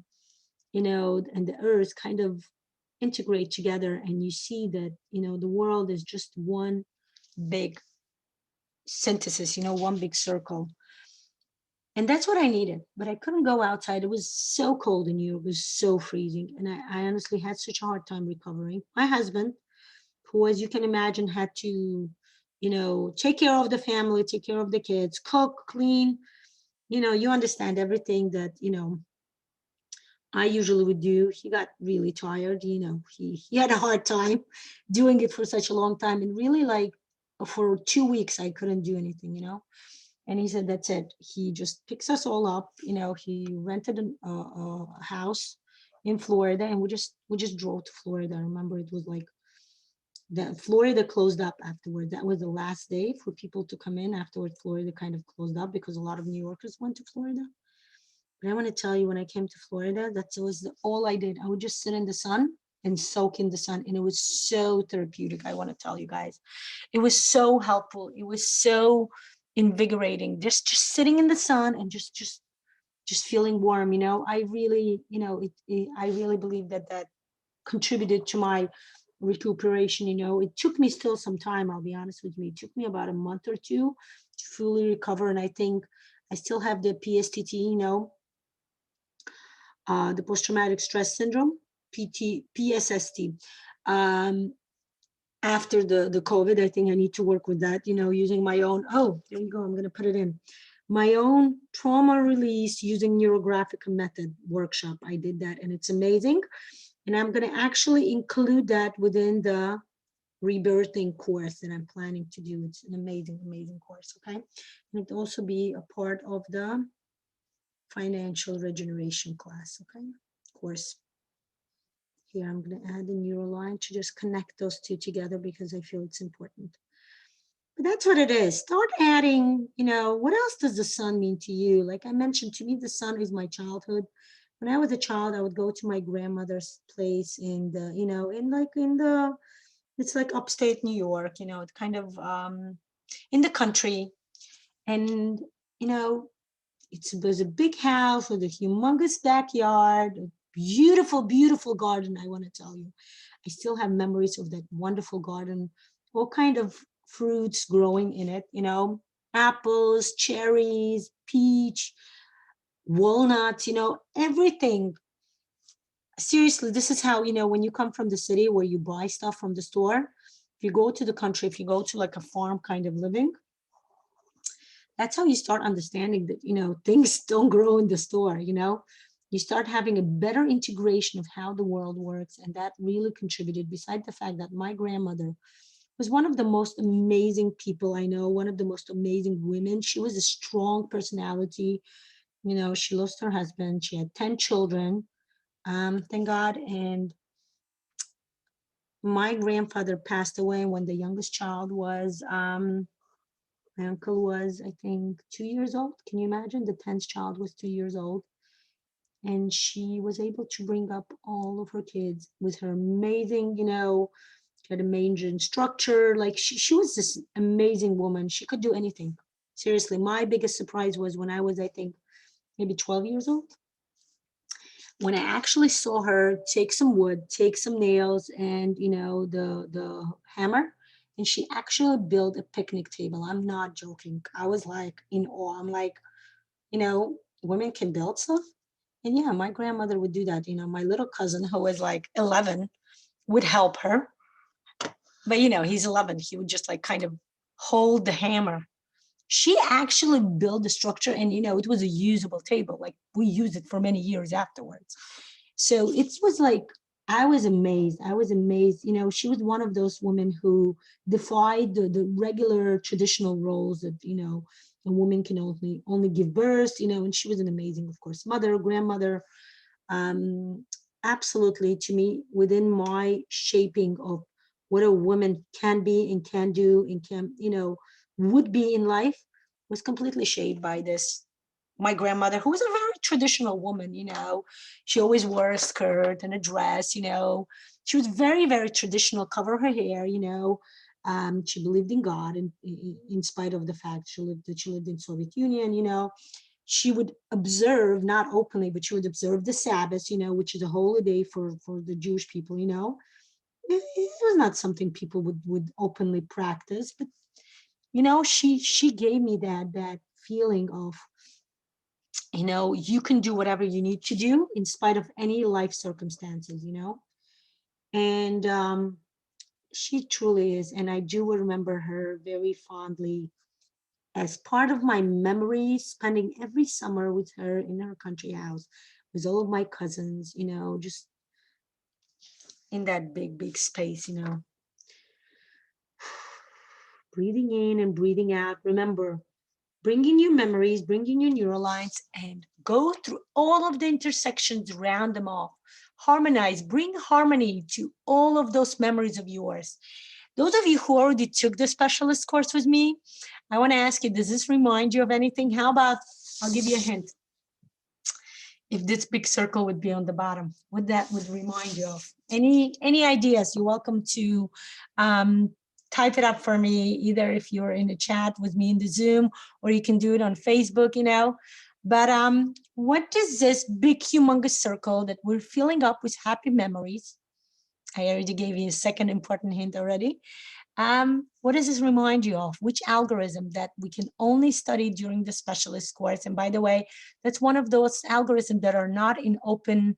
you know, and the earth kind of integrate together, and you see that, you know, the world is just one big synthesis, you know, one big circle. And that's what I needed, but I couldn't go outside. It was so cold in New York, it was so freezing. And I honestly had such a hard time recovering. My husband, who, as you can imagine, had to, you know, take care of the family, take care of the kids, cook, clean, you know, you understand everything that, you know, I usually would do. He got really tired, you know, he had a hard time doing it for such a long time. And really, like, for 2 weeks, I couldn't do anything, you know. And he said, that's it. He just picks us all up. You know, he rented a house in Florida, and we just drove to Florida. I remember it was like the Florida closed up afterward. That was the last day for people to come in. Afterward, Florida kind of closed up because a lot of New Yorkers went to Florida. But I want to tell you, when I came to Florida, that was all I did. I would just sit in the sun and soak in the sun. And it was so therapeutic. I want to tell you guys, it was so helpful. It was so invigorating. Just sitting in the sun and just feeling warm. You know, I really, you know, I really believe that that contributed to my recuperation. You know, it took me still some time. I'll be honest with you. It took me about a month or two to fully recover. And I think I still have the PSTT, you know, the post-traumatic stress syndrome, PSST. After the COVID, I think I need to work with that, you know, using my own, oh, there you go, I'm going to put it in. My own trauma release using NeuroGraphic method workshop. I did that and it's amazing. And I'm going to actually include that within the rebirthing course that I'm planning to do. It's an amazing, amazing course, okay? And it'll also be a part of the financial regeneration class, okay? Course. Here, I'm going to add the neural line to just connect those two together because I feel it's important. But that's what it is. Start adding, you know, what else does the sun mean to you? Like I mentioned, to me, the sun is my childhood. When I was a child, I would go to my grandmother's place in the, you know, it's like upstate New York, you know, it's kind of in the country. And, you know, there's a big house with a humongous backyard, a beautiful, beautiful garden, I want to tell you. I still have memories of that wonderful garden, all kind of fruits growing in it, you know, apples, cherries, peach, walnuts, you know, everything. Seriously, this is how, you know, when you come from the city where you buy stuff from the store, if you go to the country, if you go to like a farm kind of living, that's how you start understanding that, you know, things don't grow in the store, you know, you start having a better integration of how the world works. And that really contributed, beside the fact that my grandmother was one of the most amazing people I know, one of the most amazing women. She was a strong personality. You know, she lost her husband. She had 10 children, thank God. And my grandfather passed away when the youngest child was, my uncle was, I think, 2 years old. Can you imagine? The 10th child was 2 years old. And she was able to bring up all of her kids with her amazing, you know, she had a major in structure. Like she was this amazing woman. She could do anything. Seriously, my biggest surprise was when I was, I think, maybe 12 years old, when I actually saw her take some wood, take some nails and, you know, the hammer, and she actually built a picnic table. I'm not joking. I was like in awe. I'm like, you know, women can build stuff. And yeah, my grandmother would do that. You know, my little cousin who was like 11 would help her. But, you know, he's 11. He would just like kind of hold the hammer. She actually built the structure and, you know, it was a usable table. Like we used it for many years afterwards. So it was like, I was amazed. I was amazed. You know, she was one of those women who defied the regular traditional roles that, you know, a woman can only give birth, you know, and she was an amazing, of course, mother, grandmother. Um, absolutely, to me, within my shaping of what a woman can be and can do and can, you know, would be in life was completely shaped by this. My grandmother, who was a very traditional woman, you know, she always wore a skirt and a dress, you know, she was very, very traditional, cover her hair, you know. She believed in God, and in spite of the fact she lived in Soviet Union, you know, she would observe, not openly, but she would observe the Sabbath, you know, which is a holiday for the Jewish people, you know. It was not something people would openly practice, but you know, she gave me that feeling of, you know, you can do whatever you need to do in spite of any life circumstances, you know. And she truly is, and I do remember her very fondly as part of my memories, spending every summer with her in her country house with all of my cousins, you know, just in that big space, you know. Breathing in and breathing out. Remember, bring in your memories, bring in your neural lines, and go through all of the intersections, round them off. Harmonize, bring harmony to all of those memories of yours. Those of you who already took the specialist course with me, I want to ask you, does this remind you of anything? How about, I'll give you a hint. If this big circle would be on the bottom, what that would remind you of? Any ideas? You're welcome to type it up for me, either if you're in a chat with me in the Zoom, or you can do it on Facebook, you know. But what does this big humongous circle that we're filling up with happy memories, I already gave you a second important hint already. What does this remind you of? Which algorithm that we can only study during the specialist course? And by the way, that's one of those algorithms that are not in open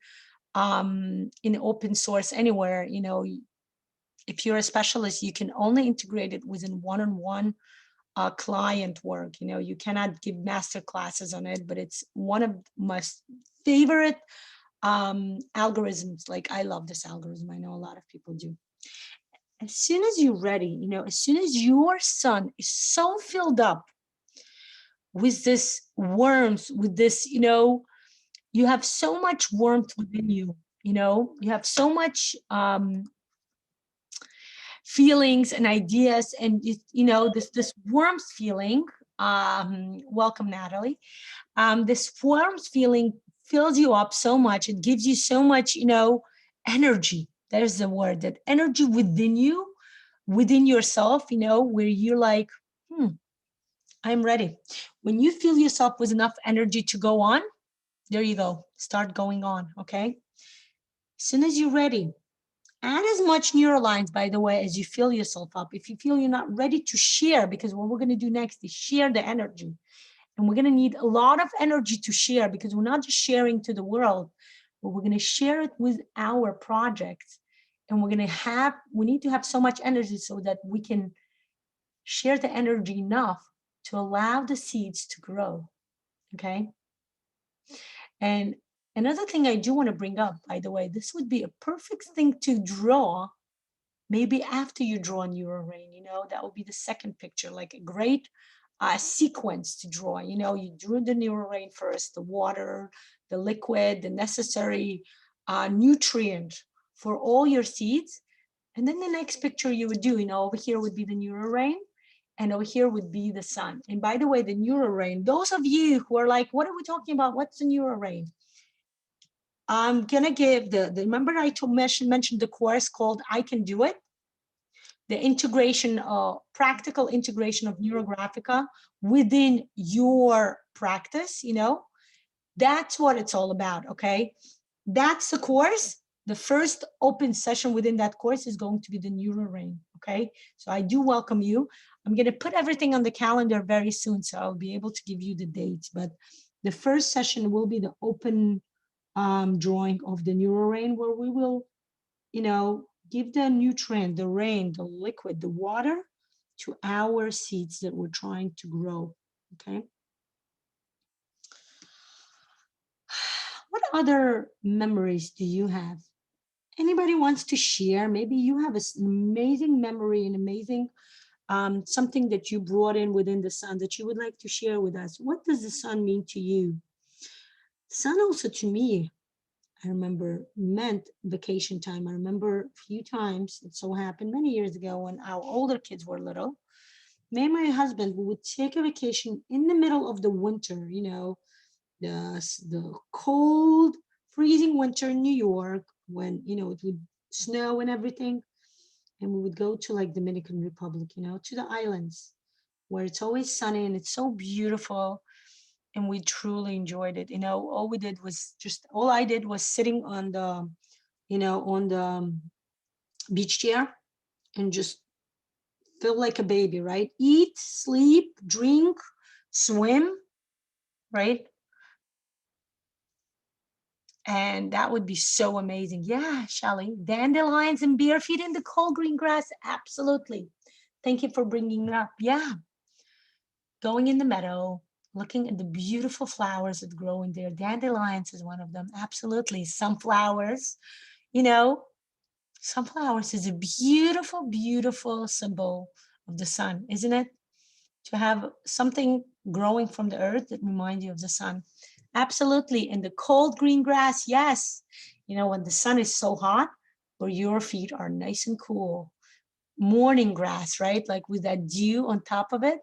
source anywhere. You know, if you're a specialist, you can only integrate it within one-on-one client work. You know, you cannot give master classes on it, but it's one of my favorite algorithms. Like, I love this algorithm. I know a lot of people do. As soon as you're ready, you know, as soon as your sun is so filled up with this warmth, with this, you know, you have so much warmth within you, you know, you have so much feelings and ideas, and you know, this warmth feeling. Welcome, Natalie. This warmth feeling fills you up so much. It gives you so much, you know, energy. There's the word, that energy within you, within yourself, you know, where you're like, I'm ready. When you feel yourself with enough energy to go on, there you go. Start going on, okay? As soon as you're ready, add as much neural lines, by the way, as you fill yourself up. If you feel you're not ready to share, because what we're going to do next is share the energy. And we're going to need a lot of energy to share, because we're not just sharing to the world, but we're going to share it with our projects. And we need to have so much energy so that we can share the energy enough to allow the seeds to grow, okay? And another thing I do want to bring up, by the way, this would be a perfect thing to draw Maybe after you draw NeuroRain, you know, that will be the second picture, like a great sequence to draw. You know, you drew the NeuroRain first, the water, the liquid, the necessary nutrient for all your seeds. And then the next picture you would do, you know, over here would be the NeuroRain, and over here would be the sun. And by the way, the NeuroRain, those of you who are like, what are we talking about? What's the NeuroRain? I'm gonna give remember I mentioned the course called I Can Do It? The integration, practical integration of Neurographica within your practice, you know, that's what it's all about, okay? That's the course. The first open session within that course is going to be the NeuroRain, okay? So I do welcome you. I'm gonna put everything on the calendar very soon, so I'll be able to give you the dates, but the first session will be the open drawing of the NeuroRain, where we will, you know, give the nutrient, the rain, the liquid, the water to our seeds that we're trying to grow, okay? What other memories do you have? Anybody wants to share? Maybe you have an amazing memory, an amazing something that you brought in within the sun that you would like to share with us. What does the sun mean to you? Sun also to me, I remember, meant vacation time. I remember a few times, it so happened many years ago when our older kids were little, me and my husband, we would take a vacation in the middle of the winter, you know, the cold, freezing winter in New York, when, you know, it would snow and everything. And we would go to like Dominican Republic, you know, to the islands where it's always sunny and it's so beautiful. And we truly enjoyed it. You know, all I did was sitting on the, you know, on the beach chair and just feel like a baby, right? Eat, sleep, drink, swim, right? And that would be so amazing. Yeah, Shelly, dandelions and bare feet in the cold green grass. Absolutely. Thank you for bringing it up. Yeah. Going in the meadow, looking at the beautiful flowers that grow in there. Dandelions is one of them. Absolutely. Sunflowers, you know, sunflowers is a beautiful, beautiful symbol of the sun, isn't it? To have something growing from the earth that reminds you of the sun. Absolutely. And the cold green grass, yes. You know, when the sun is so hot, where your feet are nice and cool. Morning grass, right? Like with that dew on top of it.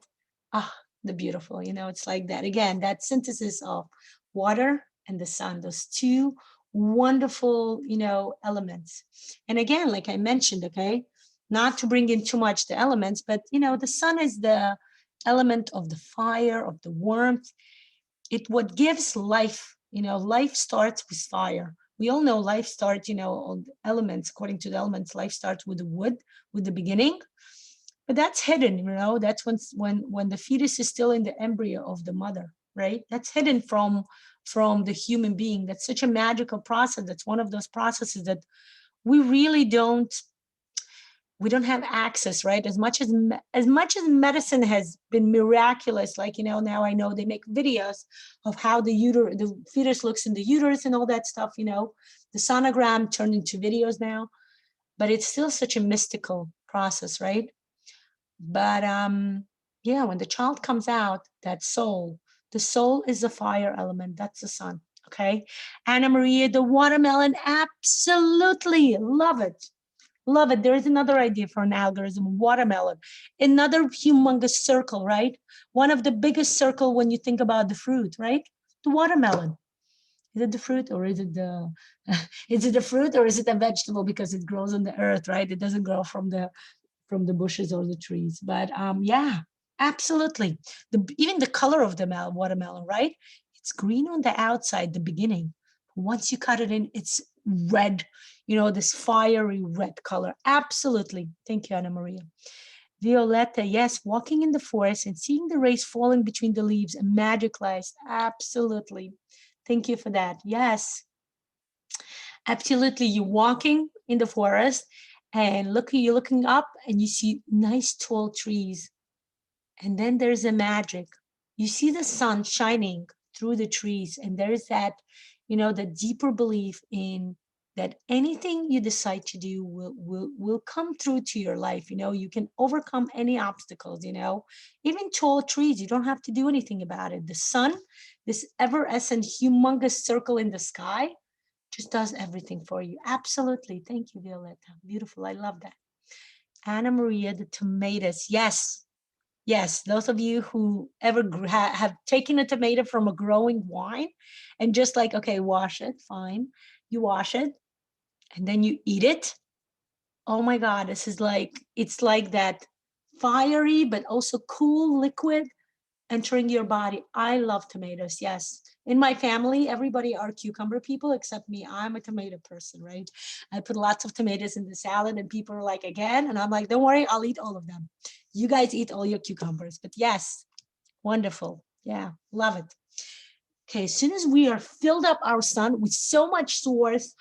Ah, the beautiful, you know, it's like that. Again, that synthesis of water and the sun, those two wonderful, you know, elements. And again, like I mentioned, okay, not to bring in too much the elements, but, you know, the sun is the element of the fire, of the warmth. It what gives life, you know, life starts with fire. We all know life starts, you know, on elements, according to the elements, life starts with the wood, with the beginning. But that's hidden, you know, that's when the fetus is still in the embryo of the mother, right? That's hidden from the human being. That's such a magical process. That's one of those processes that we really don't have access, right? As much as medicine has been miraculous, like, you know, now I know they make videos of how the fetus looks in the uterus and all that stuff, you know, the sonogram turned into videos now, but it's still such a mystical process, right? But yeah, when the child comes out, that soul, the soul is the fire element, that's the sun, okay? Anna Maria, the watermelon, absolutely love it. Love it. There is another idea for an algorithm, watermelon. Another humongous circle, right? One of the biggest circle when you think about the fruit, right? The watermelon. Is it the fruit or is it the fruit or is it a vegetable because it grows on the earth, right? It doesn't grow from the bushes or the trees. But yeah, absolutely. Even the color of the watermelon, right? It's green on the outside, the beginning. Once you cut it in, it's red, you know, this fiery red color. Absolutely. Thank you, Anna Maria. Violetta, yes, walking in the forest and seeing the rays falling between the leaves, a magic lies. Absolutely. Thank you for that. Yes, absolutely. You're walking in the forest and you're looking up and you see nice tall trees. And then there's a magic. You see the sun shining through the trees, and there is that, you know, the deeper belief in that anything you decide to do will come through to your life. You know, you can overcome any obstacles, you know, even tall trees, you don't have to do anything about it. The sun, this ever-essent humongous circle in the sky, just does everything for you. Absolutely. Thank you, Violetta. Beautiful. I love that. Anna Maria, the tomatoes. Yes. Yes, those of you who ever have taken a tomato from a growing vine and just like, okay, wash it, fine. You wash it and then you eat it. Oh my God, this is like, it's like that fiery, but also cool liquid entering your body. I love tomatoes, yes. In my family, everybody are cucumber people except me. I'm a tomato person, right? I put lots of tomatoes in the salad and people are like, again? And I'm like, don't worry, I'll eat all of them. You guys eat all your cucumbers, but yes, wonderful. Yeah, love it. Okay, as soon as we are filled up our sun with so much source,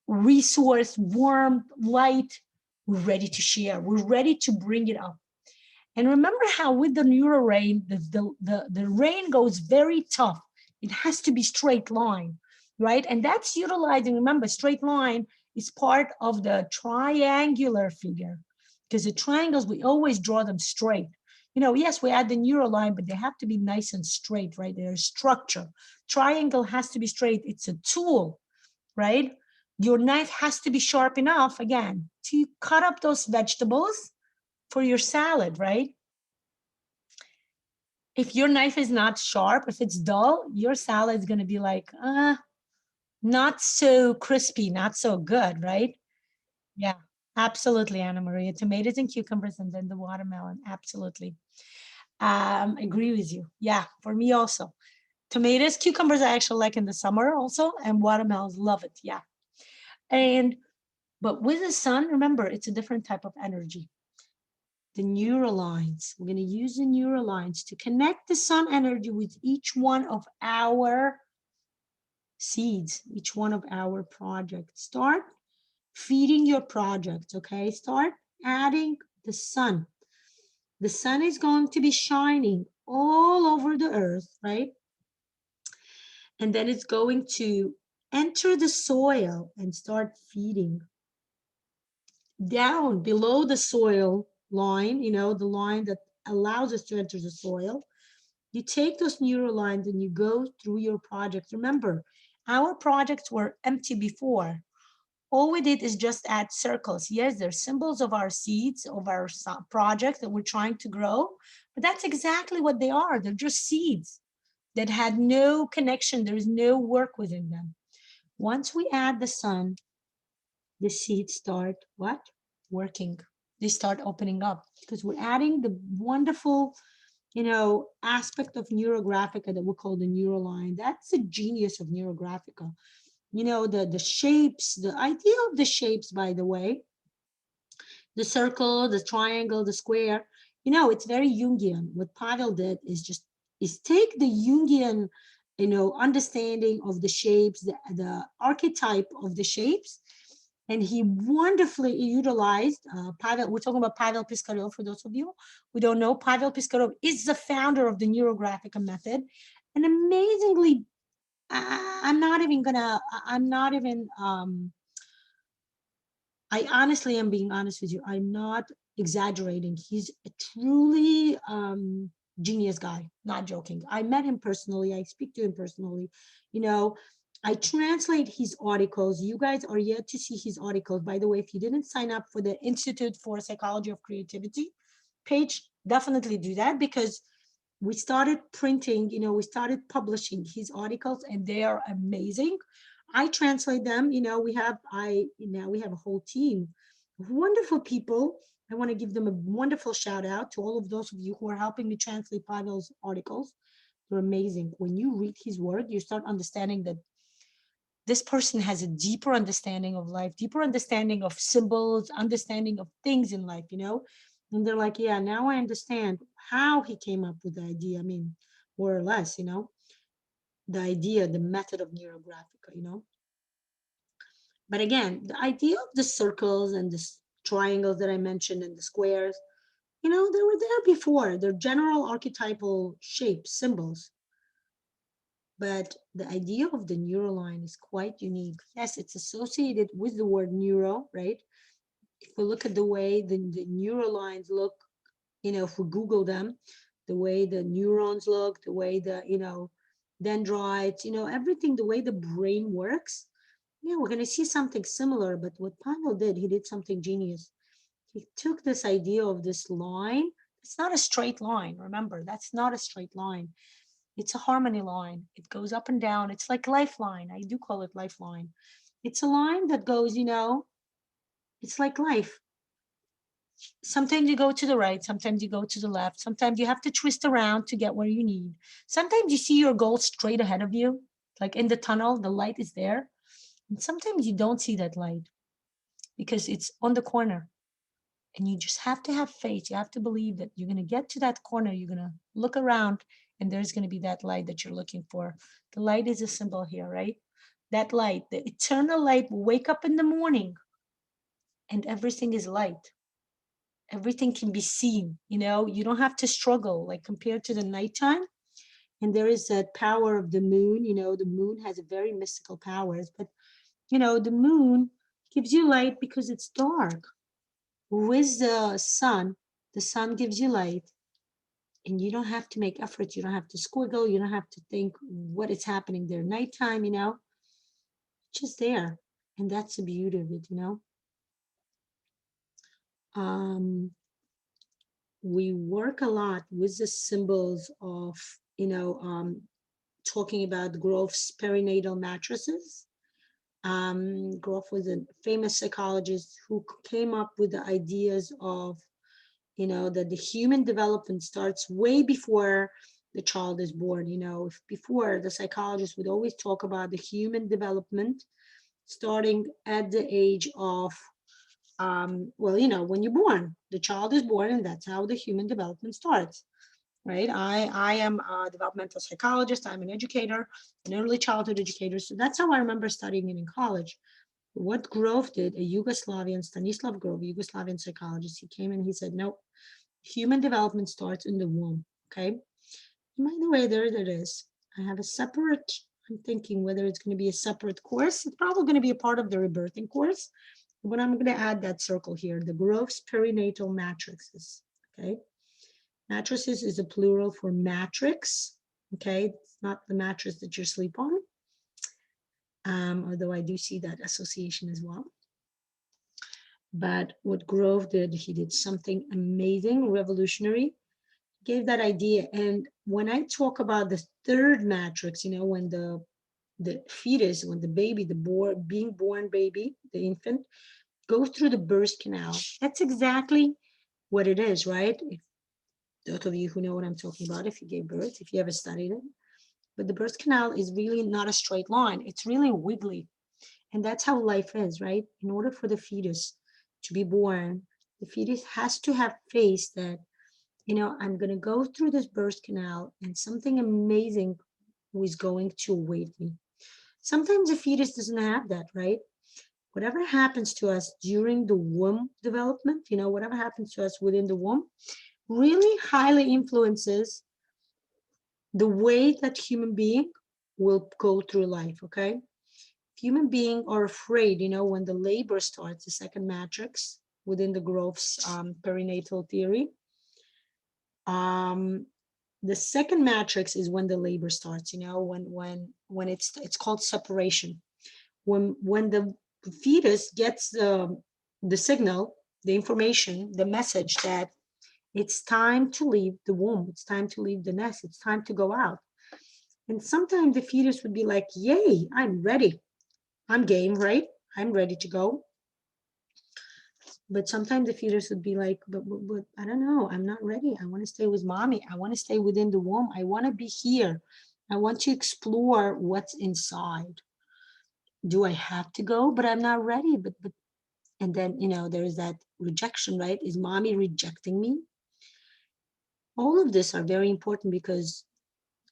resource, warmth, light, we're ready to share. We're ready to bring it up. And remember how with the neuro rain, the rain goes very tough. It has to be straight line, right? And that's utilizing, remember, straight line is part of the triangular figure because the triangles, we always draw them straight. You know, yes, we add the neuro line, but they have to be nice and straight, right? They're a structure. Triangle has to be straight. It's a tool, right? Your knife has to be sharp enough, again, to cut up those vegetables for your salad, right? If your knife is not sharp, if it's dull, your salad is going to be like, not so crispy, not so good, right? Yeah, absolutely, Anna Maria. Tomatoes and cucumbers and then the watermelon, absolutely. Agree with you. Yeah, for me also. Tomatoes, cucumbers I actually like in the summer also, and watermelons, love it, yeah. But with the sun, remember, it's a different type of energy. The neural lines. We're going to use the neural lines to connect the sun energy with each one of our seeds, each one of our projects. Start feeding your project, okay? Start adding the sun. The sun is going to be shining all over the earth, right? And then it's going to enter the soil and start feeding down below the soil line, you know, the line that allows us to enter the soil. You take those neural lines and you go through your project. Remember, our projects were empty before. All we did is just add circles. Yes, they're symbols of our seeds, of our project that we're trying to grow, but that's exactly what they are. They're just seeds that had no connection. There is no work within them. Once we add the sun, the seeds start what? Working. They start opening up because we're adding the wonderful, you know, aspect of Neurographica that we call the neuroline. That's the genius of Neurographica. You know, the shapes, the idea of the shapes, by the way, the circle, the triangle, the square, you know, it's very Jungian. What Pavel did is take the Jungian, you know, understanding of the shapes, the archetype of the shapes, and he wonderfully utilized Pavel. We're talking about Pavel Piskarov, for those of you who don't know. Pavel Piskarov is the founder of the NeuroGraphic method, and amazingly, I honestly am being honest with you. I'm not exaggerating. He's a truly genius guy, not joking. I met him personally. I speak to him personally. You know, I translate his articles. You guys are yet to see his articles. By the way, if you didn't sign up for the Institute for Psychology of Creativity page, definitely do that because we started printing, you know, we started publishing his articles and they are amazing. I translate them, you know, we have a whole team of wonderful people. I want to give them a wonderful shout out to all of those of you who are helping me translate Pavel's articles. They're amazing. When you read his work, you start understanding that this person has a deeper understanding of life, deeper understanding of symbols, understanding of things in life, you know? And they're like, yeah, now I understand how he came up with the idea. I mean, more or less, you know, the idea, the method of Neurographica, you know? But again, the idea of the circles and the triangles that I mentioned and the squares, you know, they were there before. They're general archetypal shapes, symbols. But the idea of the neuroline is quite unique. Yes, it's associated with the word neuro, right? If we look at the way the neurolines look, if we Google them, the way the neurons look, the way the, dendrites, everything, the way the brain works, yeah, we're going to see something similar. But what Pavel did, he did something genius. He took this idea of this line. It's not a straight line. Remember, that's not a straight line. It's a harmony line. It goes up and down. It's like lifeline. I do call it lifeline. It's a line that goes, it's like life. Sometimes you go to the right, sometimes you go to the left, sometimes you have to twist around to get where you need. Sometimes you see your goal straight ahead of you, like in the tunnel, the light is there. And sometimes you don't see that light because it's on the corner. And you just have to have faith. You have to believe that you're going to get to that corner. You're going to look around and there's going to be that light that you're looking for. The light is a symbol here, right? That light, the eternal light, will wake up in the morning and everything is light. Everything can be seen, you don't have to struggle like compared to the nighttime. And there is that power of the moon, the moon has a very mystical powers, but the moon gives you light because it's dark. With the sun gives you light and you don't have to make effort. You don't have to squiggle. You don't have to think what is happening there. Nighttime, just there. And that's the beauty of it, we work a lot with the symbols of, talking about Grove's perinatal matrices. Grove was a famous psychologist who came up with the ideas of, that the human development starts way before the child is born. Before, the psychologist would always talk about the human development starting at the age of, when you're born, the child is born, and that's how the human development starts, right? I am a developmental psychologist. I'm an educator, an early childhood educator. So that's how I remember studying it in college. What Grove did, a Yugoslavian, Stanislav Grove, a Yugoslavian psychologist, he came and he said, no, human development starts in the womb, okay? And by the way, there it is. I have a separate, I'm thinking whether it's going to be a separate course. It's probably going to be a part of the rebirthing course. But I'm going to add that circle here, the Grove's perinatal matrices, okay? Matrices is a plural for matrix, okay? It's not the mattress that you sleep on, although I do see that association as well. But what Grove did, he did something amazing, revolutionary, gave that idea. And when I talk about the third matrix, when the fetus, when the baby, being born baby, the infant, goes through the birth canal, that's exactly what it is, right? If those of you who know what I'm talking about, if you gave birth, if you ever studied it. But the birth canal is really not a straight line. It's really wiggly. And that's how life is, right? In order for the fetus to be born, the fetus has to have faith that, I'm going to go through this birth canal and something amazing is going to await me. Sometimes the fetus doesn't have that, right? Whatever happens to us during the womb development, whatever happens to us within the womb, really highly influences the way that human being will go through life, okay? If human beings are afraid, when the labor starts, the second matrix within the Grove's perinatal theory, the second matrix is when the labor starts, when it's called separation. When the fetus gets the signal, the information, the message that it's time to leave the womb, it's time to leave the nest, it's time to go out. And sometimes the fetus would be like, yay, I'm ready. I'm game, right? I'm ready to go. But sometimes the fetus would be like, but I don't know, I'm not ready. I want to stay with mommy. I want to stay within the womb. I want to be here. I want to explore what's inside. Do I have to go? But I'm not ready. But and then, there is that rejection, right? Is mommy rejecting me? All of this are very important because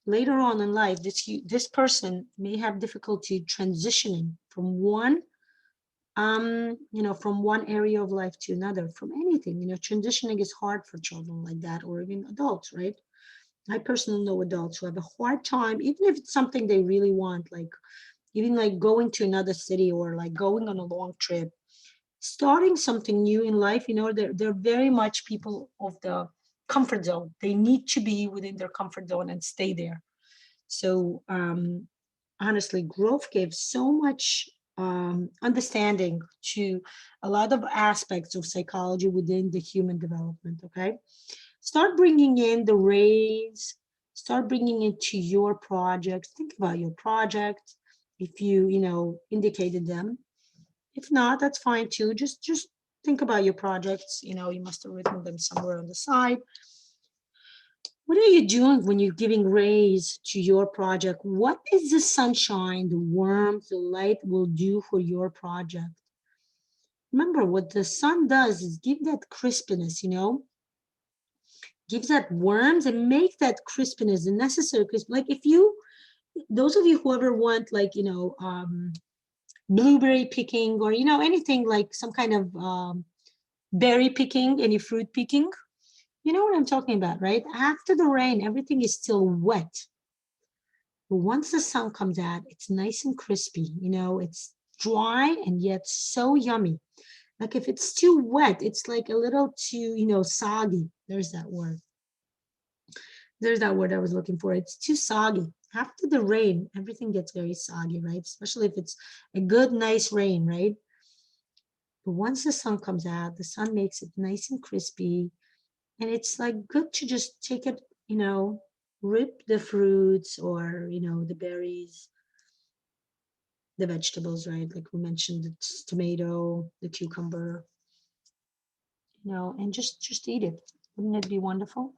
later on in life, this person may have difficulty transitioning from one, from one area of life to another, from anything. Transitioning is hard for children like that, or even adults, right? I personally know adults who have a hard time, even if it's something they really want, like even like going to another city or like going on a long trip, starting something new in life. You know, they're very much people of the comfort zone. They need to be within their comfort zone and stay there. So honestly, growth gives so much understanding to a lot of aspects of psychology within the human development. Okay, start bringing in the rays, start bringing it to your project. Think about your project if you know indicated them. If not, that's fine too. Just think about your projects. You know, you must have written them somewhere on the side. What are you doing when you're giving rays to your project? What is the sunshine, the warmth, the light will do for your project? Remember, what the sun does is give that crispness, you know, gives that warmth and make that crispness, the necessary crisp. Like if you, those of you who ever want like, you know, blueberry picking or, you know, anything like some kind of berry picking, any fruit picking, you know what I'm talking about, right? After the rain, everything is still wet. But once the sun comes out, it's nice and crispy, you know, it's dry and yet so yummy. Like if it's too wet, it's like a little too, you know, soggy. There's that word. There's that word I was looking for. It's too soggy. After the rain, everything gets very soggy, right? Especially if it's a good, nice rain, right? But once the sun comes out, the sun makes it nice and crispy. And it's like good to just take it, you know, rip the fruits or, you know, the berries, the vegetables, right? Like we mentioned, the tomato, the cucumber, you know, and just eat it. Wouldn't it be wonderful?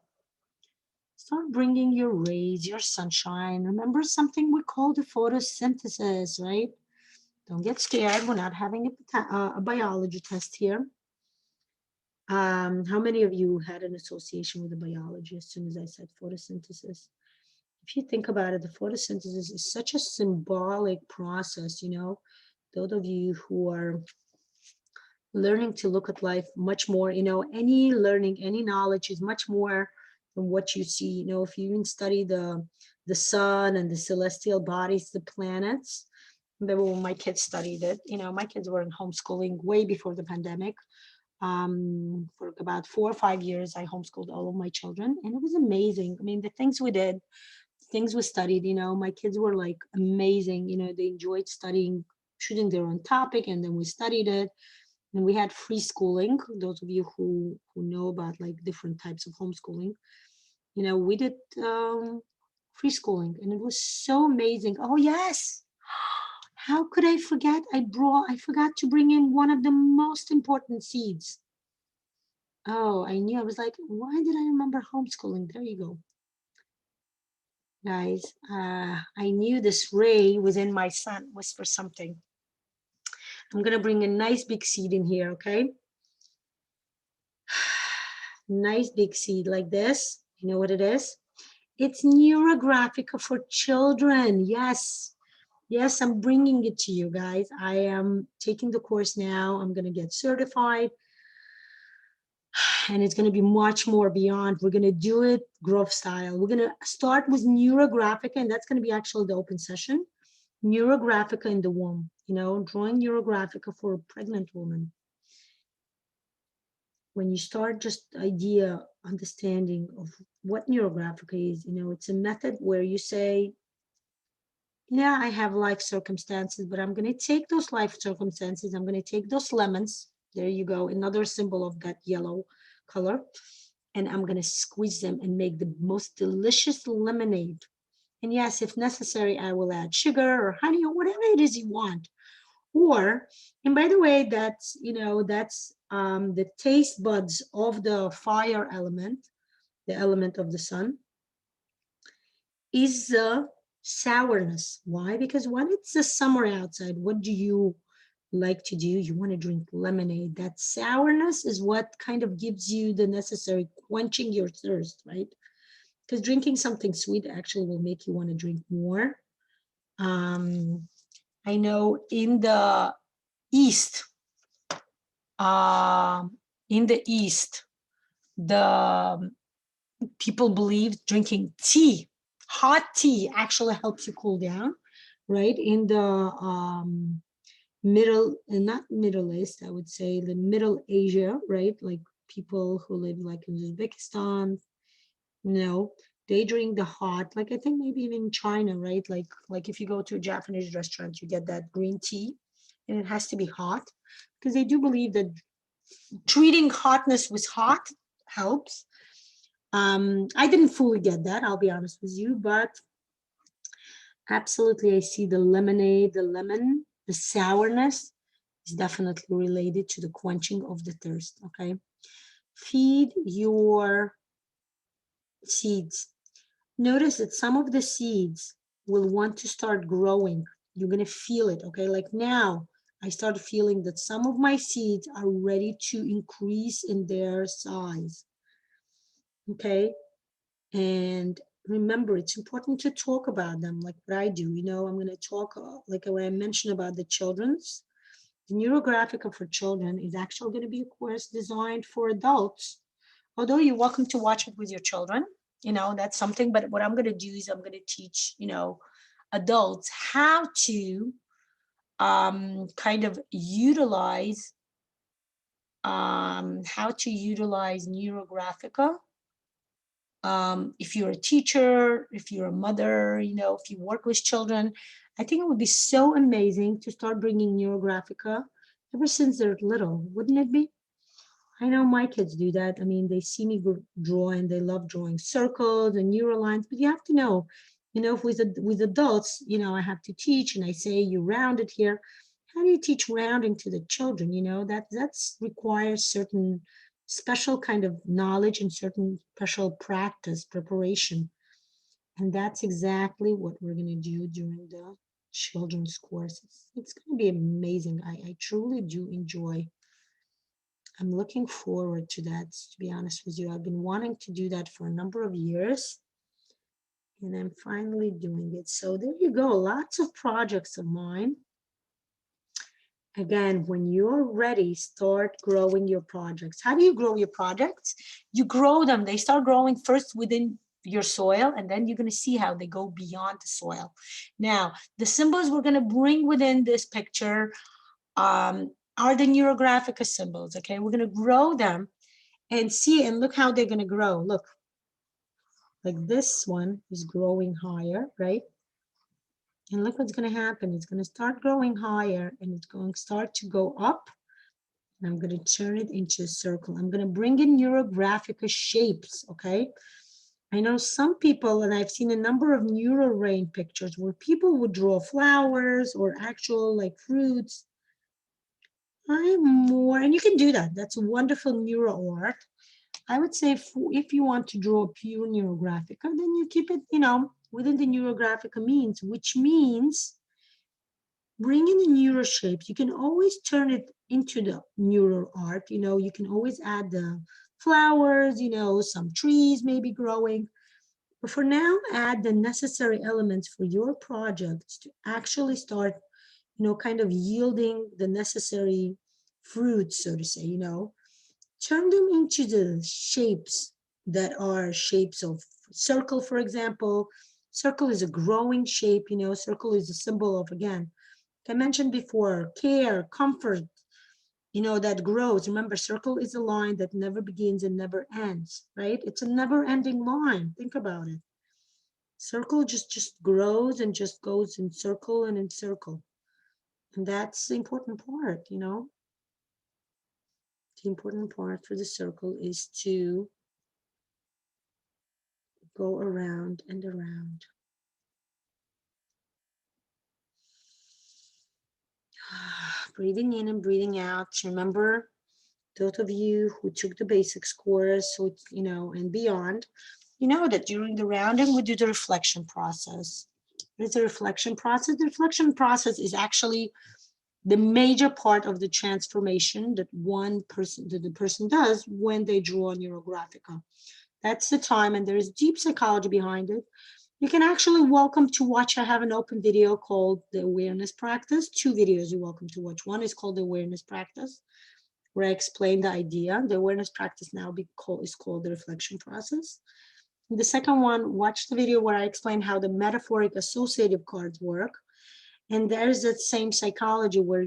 Start bringing your rays, your sunshine. Remember something we call the photosynthesis, right? Don't get scared. We're not having a biology test here. How many of you had an association with the biology as soon as I said photosynthesis? If you think about it, the photosynthesis is such a symbolic process, you know, those of you who are learning to look at life much more, you know, any learning, any knowledge is much more than what you see. You know, if you even study the sun and the celestial bodies, the planets. Remember when my kids studied it, you know, my kids were in homeschooling way before the pandemic. For about 4 or 5 years, I homeschooled all of my children, and it was amazing. I mean, the things we did, things we studied, you know, my kids were like amazing. You know, they enjoyed studying, choosing their own topic, and then we studied it. And we had free schooling. Those of you who know about like different types of homeschooling, you know, we did free schooling, and it was so amazing. Oh yes, how could I forget? I forgot to bring in one of the most important seeds. Oh, I knew. I was like, why did I remember homeschooling? There you go. Guys, I knew this ray within my son was for something. I'm going to bring a nice big seed in here, okay? Nice big seed like this. You know what it is? It's Neurographica for children. Yes. Yes, I'm bringing it to you guys. I am taking the course now. I'm going to get certified. And it's going to be much more beyond. We're going to do it growth style. We're going to start with Neurographica, and that's going to be actually the open session. Neurographica in the womb, you know, drawing Neurographica for a pregnant woman. When you start just idea, understanding of what Neurographica is, you know, it's a method where you say, yeah, I have life circumstances, but I'm going to take those life circumstances. I'm going to take those lemons. There you go. Another symbol of that yellow color. And I'm going to squeeze them and make the most delicious lemonade. And yes, if necessary, I will add sugar or honey or whatever it is you want. Or, and by the way, that's, you know, that's the taste buds of the fire element, the element of the sun, is the sourness. Why? Because when it's the summer outside, what do you like to do? You want to drink lemonade. That sourness is what kind of gives you the necessary quenching your thirst, right? Because drinking something sweet actually will make you want to drink more. I know in the East, the people believe drinking tea, hot tea, actually helps you cool down, right? In the not Middle East, I would say the Middle Asia, right? Like people who live like in Uzbekistan, they drink the hot, like I think maybe even in China, right? Like if you go to a Japanese restaurant, you get that green tea and it has to be hot because they do believe that treating hotness with hot helps. I didn't fully get that, I'll be honest with you, but absolutely I see the lemonade, the lemon, the sourness is definitely related to the quenching of the thirst, okay? Feed your seeds. Notice that some of the seeds will want to start growing. You're going to feel it, okay? Like now, I start feeling that some of my seeds are ready to increase in their size, okay? And remember, it's important to talk about them like what I do. I'm going to talk, like when I mentioned about the children's, the Neurographica for children is actually going to be a course designed for adults. Although you're welcome to watch it with your children, that's something. But what I'm going to do is I'm going to teach, adults how to kind of utilize Neurographica. If you're a teacher, if you're a mother, if you work with children, I think it would be so amazing to start bringing Neurographica ever since they're little, wouldn't it be? I know my kids do that. I mean, they see me draw and they love drawing circles and neural lines, but you have to know, with adults, I have to teach and I say you round it here. How do you teach rounding to the children? That's requires certain special kind of knowledge and certain special practice, preparation. And that's exactly what we're going to do during the children's courses. It's going to be amazing. I truly do enjoy. I'm looking forward to that, to be honest with you. I've been wanting to do that for a number of years, and I'm finally doing it. So there you go, lots of projects of mine. Again, when you're ready, start growing your projects. How do you grow your projects? You grow them. They start growing first within your soil, and then you're going to see how they go beyond the soil. Now, the symbols we're going to bring within this picture are the Neurographica symbols, okay? We're going to grow them and see, and look how they're going to grow. Look, like this one is growing higher, right? And look what's going to happen. It's going to start growing higher and it's going to start to go up. And I'm going to turn it into a circle. I'm going to bring in Neurographica shapes, okay? I know some people, and I've seen a number of NeuroRain pictures where people would draw flowers or actual like fruits. I'm more, and you can do that. That's a wonderful neuro art. I would say if you want to draw pure Neurographica, then you keep it, within the Neurographica means, which means bring in the neuro shapes. You can always turn it into the neuro art. You can always add the flowers, some trees maybe growing. But for now, add the necessary elements for your projects to actually start, kind of yielding the necessary fruits, so to say, turn them into the shapes that are shapes of circle, for example. Circle is a growing shape, circle is a symbol of, again, like I mentioned before, care, comfort, that grows. Remember, circle is a line that never begins and never ends, right? It's a never-ending line. Think about it. Circle just grows and just goes in circle and in circle. And that's the important part, The important part for the circle is to go around and around. Breathing in and breathing out. Remember, those of you who took the basics course, and beyond, that during the rounding, we do the reflection process. What is the reflection process? The reflection process is actually the major part of the transformation that the person does when they draw Neurographica. That's the time, and there is deep psychology behind it. You can actually welcome to watch. I have an open video called The Awareness Practice. 2 videos you're welcome to watch. One is called The Awareness Practice, where I explain the idea. The awareness practice now is called the reflection process. The second one, watch the video where I explain how the metaphoric associative cards work. And there's that same psychology where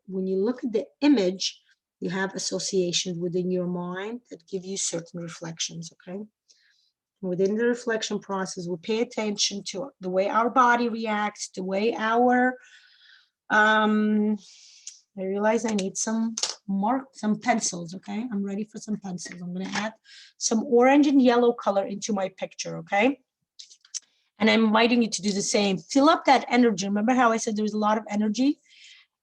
when you look at the image, you have associations within your mind that give you certain reflections, okay? Within the reflection process, we pay attention to the way our body reacts, the way our, I realize I need some pencils, okay? I'm ready for some pencils. I'm gonna add some orange and yellow color into my picture, okay? And I'm inviting you to do the same. Fill up that energy. Remember how I said there's a lot of energy?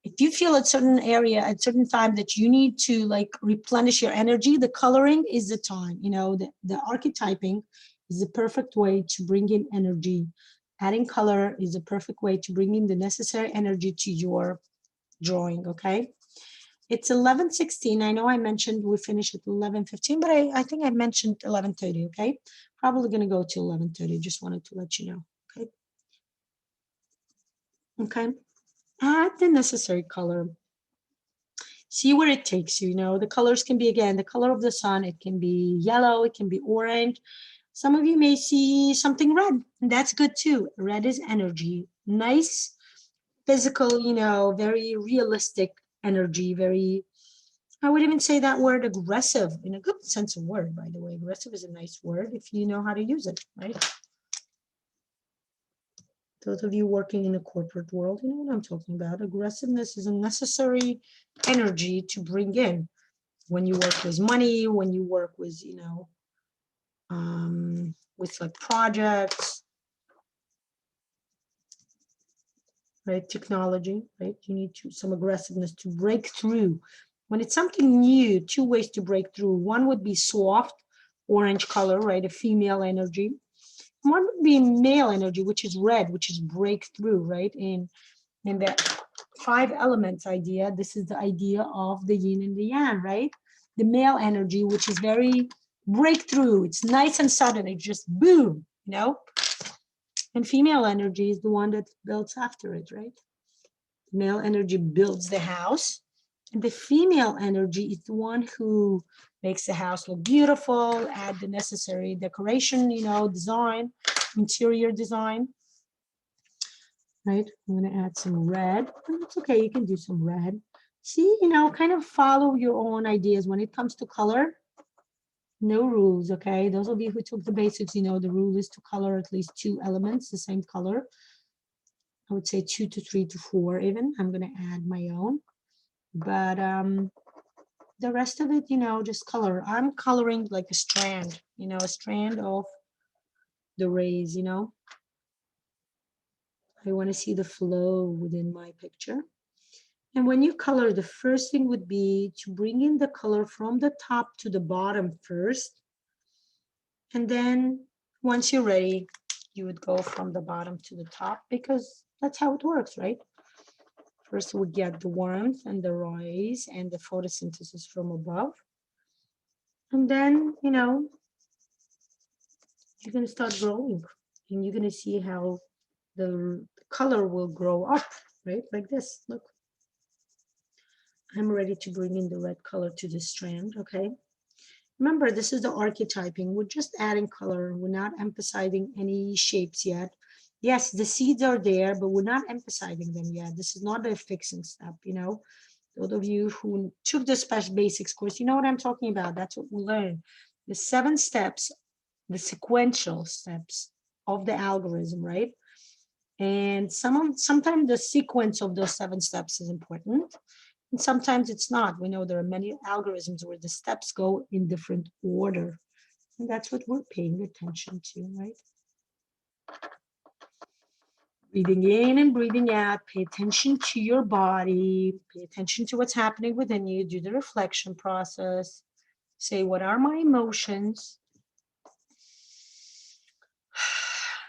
If you feel at certain area, at certain time that you need to like replenish your energy, the coloring is the time. You know, the archetyping is the perfect way to bring in energy. Adding color is a perfect way to bring in the necessary energy to your drawing, okay? It's 11:16. I know I mentioned we finish at 11:15, but I think I mentioned 11:30, okay? Probably gonna go to 11:30. Just wanted to let you know, okay? Okay, add the necessary color. See where it takes you, you know, the colors can be, again, the color of the sun, it can be yellow, it can be orange. Some of you may see something red, and that's good too. Red is energy, nice, physical, you know, very realistic energy, very, I would even say that word aggressive in a good sense of word, by the way. Aggressive is a nice word if you know how to use it, right? Those of you working in the corporate world, you know what I'm talking about. Aggressiveness is a necessary energy to bring in when you work with money, when you work with, you know, with like projects, right? Technology, right? You need some aggressiveness to break through. When it's something new, two ways to break through. One would be soft, orange color, right? A female energy. One would be male energy, which is red, which is breakthrough, right? In that 5 elements idea, this is the idea of the yin and the yang, right? The male energy, which is very breakthrough. It's nice and sudden. It just boom, you know? And female energy is the one that builds after it, right? Male energy builds the house. And the female energy is the one who makes the house look beautiful, add the necessary decoration, you know, design, interior design. Right, I'm gonna add some red. It's okay, you can do some red. See, you know, kind of follow your own ideas when it comes to color. No rules, okay? Those of you who took the basics, you know, the rule is to color at least 2 elements, the same color. I would say 2 to 3 to 4 even. I'm gonna add my own. But the rest of it, you know, just color. I'm coloring like a strand, you know, a strand of the rays, you know. I want to see the flow within my picture. And when you color, the first thing would be to bring in the color from the top to the bottom first. And then once you're ready, you would go from the bottom to the top, because that's how it works, right? First, we get the warmth and the rays and the photosynthesis from above. And then, you know, you're going to start growing, and you're going to see how the color will grow up, right? Like this, look. I'm ready to bring in the red color to this strand, okay? Remember, this is the archetyping. We're just adding color. We're not emphasizing any shapes yet. Yes, the seeds are there, but we're not emphasizing them yet. This is not a fixing step, you know? Those of you who took the special basics course, you know what I'm talking about. That's what we learned. The 7 steps, the sequential steps of the algorithm, right? And sometimes the sequence of those 7 steps is important. And sometimes it's not. We know there are many algorithms where the steps go in different order. And that's what we're paying attention to, right? Breathing in and breathing out. Pay attention to your body. Pay attention to what's happening within you. Do the reflection process. Say, what are my emotions?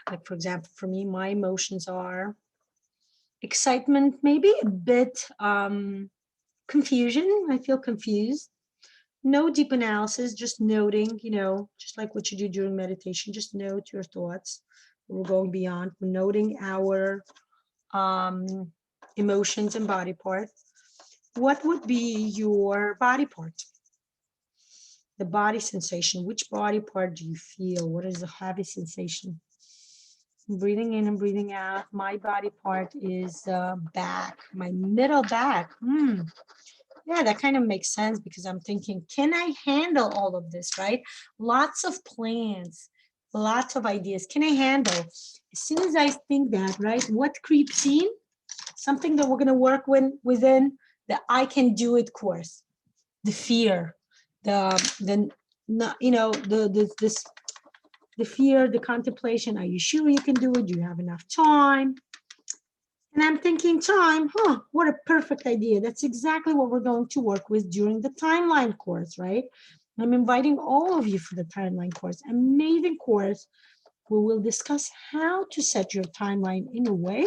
Like, for example, for me, my emotions are excitement, maybe a bit confusion. I feel confused. No deep analysis, just noting, you know, just like what you do during meditation, just note your thoughts. We're going beyond, we're noting our emotions and body part. What would be your body part? the body sensation. Which body part do you feel? What is the heavy sensation? Breathing in and breathing out. My body part is back, my middle back. Yeah, that kind of makes sense because I'm thinking, can I handle all of this, right? Lots of plans, lots of ideas. Can I handle? As soon as I think that, right, what creeps in? Something that we're going to work within the I can do it course. The fear, the fear, the contemplation. Are you sure you can do it? Do you have enough time? And I'm thinking time, what a perfect idea. That's exactly what we're going to work with during the timeline course, right? I'm inviting all of you for the timeline course, amazing course where we'll discuss how to set your timeline in a way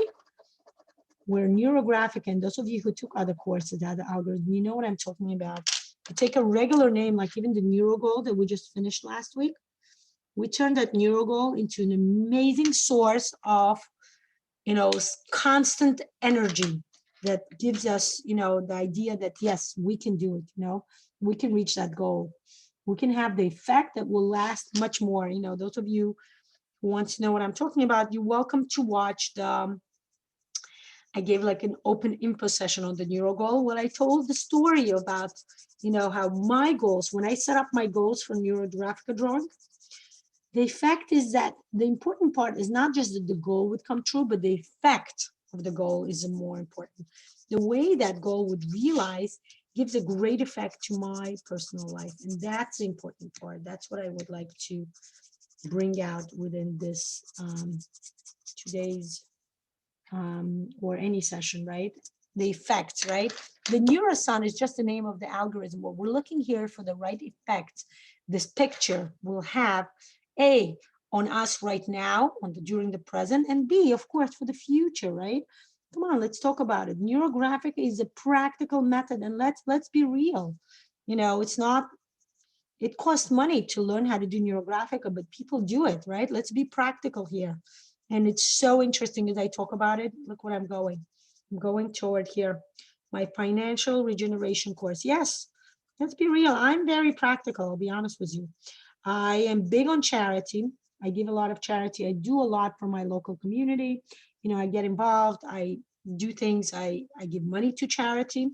where Neurographic, and those of you who took other courses, other algorithms, you know what I'm talking about. You take a regular name, like even the NeuroGoal that we just finished last week, we turned that NeuroGoal into an amazing source of constant energy that gives us, the idea that, yes, we can do it, we can reach that goal. We can have the effect that will last much more. Those of you who want to know what I'm talking about, you're welcome to watch I gave like an open info session on the NeuroGoal where I told the story about, how my goals, when I set up my goals for Neurographica drawing, the effect is that the important part is not just that the goal would come true, but the effect of the goal is more important. The way that goal would realize gives a great effect to my personal life. And that's the important part. That's what I would like to bring out within this today's or any session, right? The effects, right? The NeuroSun is just the name of the algorithm. What we're looking here for the right effect, this picture will have A, on us right now, during the present, and B, of course, for the future, right? Come on, let's talk about it. Neurographic is a practical method, and let's be real. It's not, it costs money to learn how to do Neurographica, but people do it, right? Let's be practical here. And it's so interesting as I talk about it. Look what I'm going. I'm going toward here. My financial regeneration course. Yes, let's be real. I'm very practical, I'll be honest with you. I am big on charity. I give a lot of charity. I do a lot for my local community. I get involved. I do things. I give money to charity.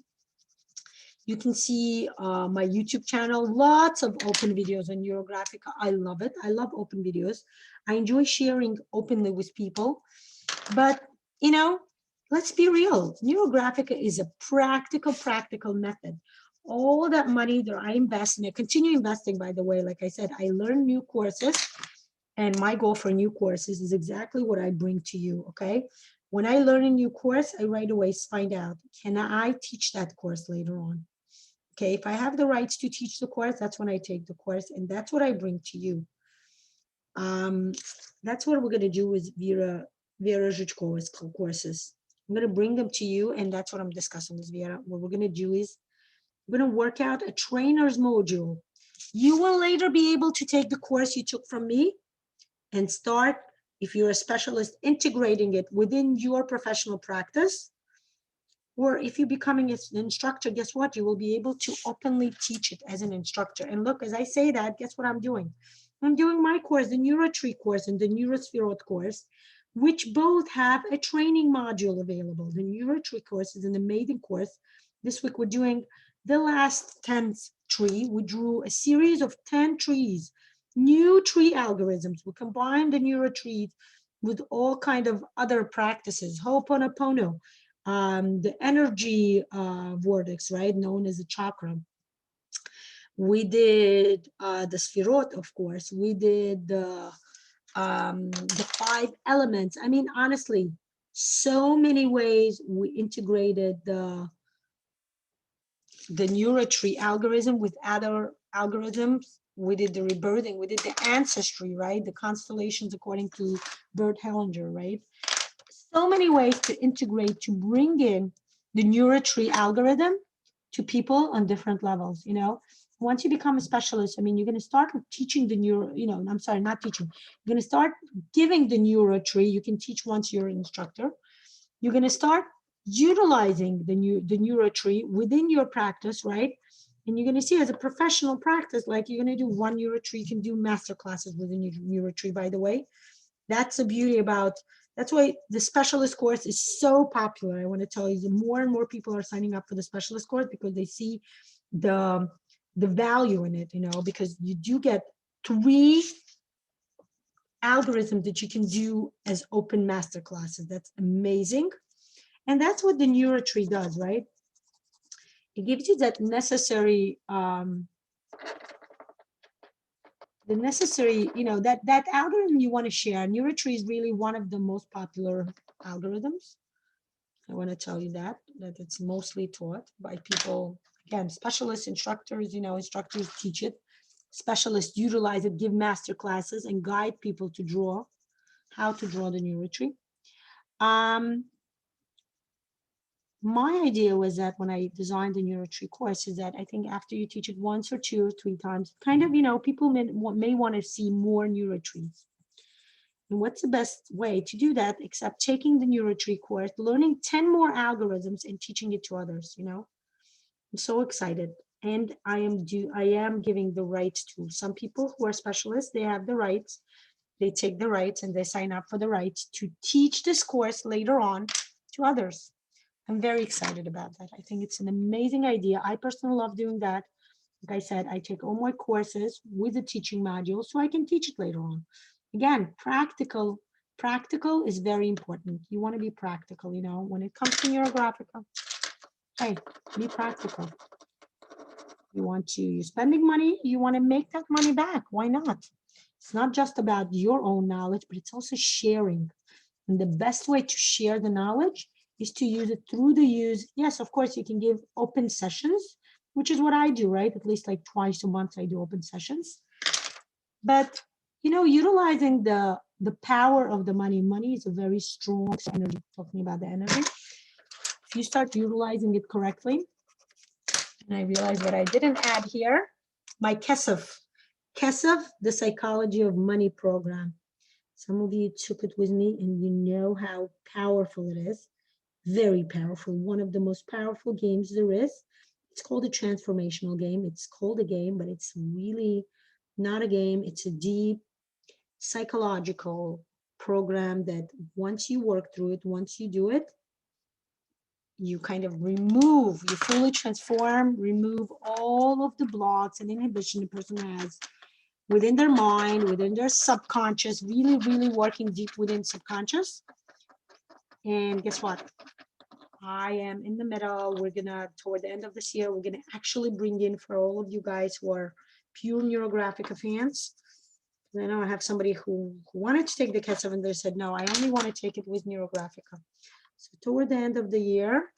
You can see my YouTube channel, lots of open videos on Neurographica. I love it. I love open videos. I enjoy sharing openly with people. But, let's be real. Neurographica is a practical method. All that money that I invest, and I continue investing, by the way, like I said, I learn new courses. And my goal for new courses is exactly what I bring to you, okay? When I learn a new course, I right away find out, can I teach that course later on? Okay, if I have the rights to teach the course, that's when I take the course, and that's what I bring to you. That's what we're going to do with Vera Zhitkova's courses. I'm going to bring them to you, and that's what I'm discussing with Vera. What we're going to do is we're going to work out a trainer's module. You will later be able to take the course you took from me and start, if you're a specialist, integrating it within your professional practice. Or if you're becoming an instructor, guess what? You will be able to openly teach it as an instructor. And look, as I say that, guess what I'm doing? I'm doing my course, the NeuroTree course and the NeuroSpherot course, which both have a training module available. The NeuroTree course is an amazing course. This week we're doing the last 10th tree. We drew a series of 10 trees, new tree algorithms. We combine the NeuroTrees with all kind of other practices, Ho'oponopono, the energy vortex, right, known as a chakra. We did the Sphirot, of course. We did the 5 elements. I mean, honestly, so many ways we integrated the NeuroTree algorithm with other algorithms. We did the rebirthing, we did the ancestry, right? The constellations according to Bert Hellinger, right? So many ways to integrate, to bring in the NeuroTree algorithm to people on different levels, Once you become a specialist, I mean, you're going to start teaching the I'm sorry, not teaching. You're going to start giving the NeuroTree. You can teach once you're an instructor. You're going to start utilizing the NeuroTree within your practice, right? And you're going to see as a professional practice, like you're going to do one NeuroTree, you can do master classes with a NeuroTree, by the way. That's the beauty about, that's why the specialist course is so popular. I want to tell you, more and more people are signing up for the specialist course because they see the value in it, you know, because you do get 3 algorithms that you can do as open master classes. That's amazing. And that's what the NeuroTree does, right? It gives you that necessary, you know, that algorithm you want to share. NeuroTree is really one of the most popular algorithms. I want to tell you that it's mostly taught by people, again, specialists, instructors, you know, instructors teach it. Specialists utilize it, give master classes, and guide people to draw, how to draw the NeuroTree. My idea was that when I designed the NeuroTree course is that I think after you teach it once or 2 or 3 times, kind of, you know, people may want to see more NeuroTrees. And what's the best way to do that except taking the NeuroTree course, learning 10 more algorithms and teaching it to others, you know? I'm so excited. And I am giving the rights to some people who are specialists. They have the rights. They take the rights and they sign up for the rights to teach this course later on to others. I'm very excited about that. I think it's an amazing idea. I personally love doing that. Like I said, I take all my courses with the teaching module so I can teach it later on. Again, practical is very important. You want to be practical, you know, when it comes to Neurographica. Hey, be practical. You're spending money, you want to make that money back. Why not? It's not just about your own knowledge, but it's also sharing. And the best way to share the knowledge is to use it through the use. Yes, of course, you can give open sessions, which is what I do, right? At least like twice a month, I do open sessions. But, you know, utilizing the power of the money. Money is a very strong energy, talking about the energy. If you start utilizing it correctly, and I realized what I didn't add here, my Kesef, the Psychology of Money program. Some of you took it with me and you know how powerful it is. Very powerful. One of the most powerful games there is. It's called a transformational game. It's called a game, but it's really not a game. It's a deep psychological program that once you work through it, once you do it, you kind of you fully transform, remove all of the blocks and inhibition the person has within their mind, within their subconscious, really, really working deep within subconscious. And guess what? I am in the middle. We're gonna, toward the end of this year, we're gonna actually bring in, for all of you guys who are pure Neurographica fans. I know I have somebody who wanted to take the Kesef and they said, no, I only want to take it with Neurographica. So toward the end of the year,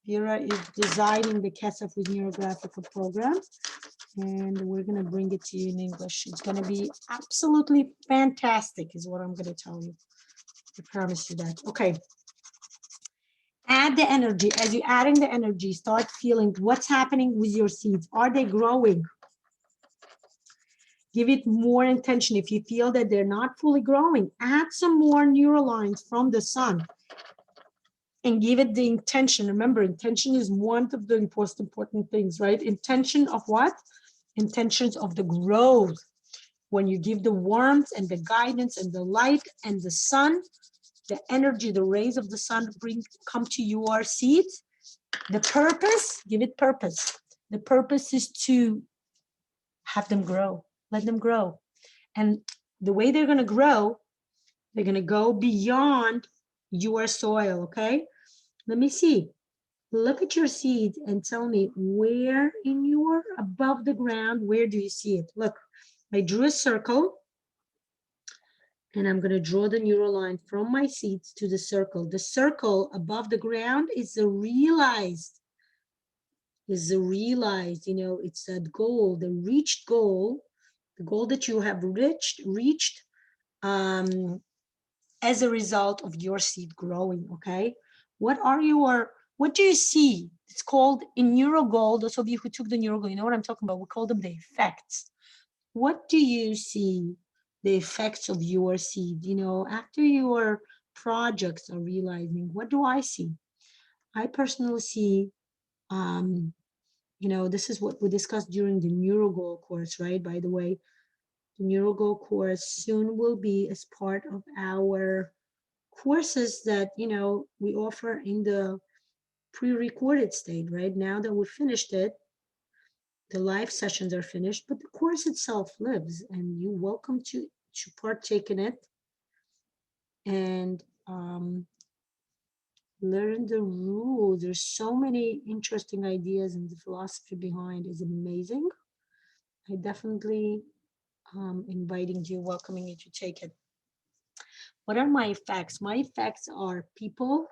Vera is designing the Kesef with Neurographica program. And we're going to bring it to you in English. It's going to be absolutely fantastic is what I'm going to tell you. I promise you that. Okay. Add the energy. As you're adding the energy, start feeling what's happening with your seeds. Are they growing? Give it more intention. If you feel that they're not fully growing, add some more neurolines from the sun and give it the intention. Remember, intention is one of the most important things, right? Intention of what? Intentions of the growth. When you give the warmth and the guidance and the light and the sun, the energy, the rays of the sun come to your seeds. The purpose, give it purpose. The purpose is to have them grow, let them grow. And the way they're going to grow, they're going to go beyond your soil, okay? Let me see. Look at your seeds and tell me where in your, above the ground, where do you see it? Look, I drew a circle and I'm going to draw the neural line from my seeds to the circle. The circle above the ground is the realized, you know, it's that goal, the reached goal, the goal that you have reached as a result of your seed growing, okay? What do you see? It's called in NeuroGold. Those of you who took the NeuroGold, you know what I'm talking about. We call them the effects. What do you see? The effects of your seed, you know, after your projects are realizing, what do I see? I personally see this is what we discussed during the NeuroGoal course, right? By the way, the NeuroGoal course soon will be as part of our courses that, we offer in the pre-recorded state, right? Now that we finished it, the live sessions are finished, but the course itself lives, and you're welcome to partake in it and learn the rules. There's so many interesting ideas, and the philosophy behind is amazing. I definitely inviting you, welcoming you to take it. What are my effects? My effects are people.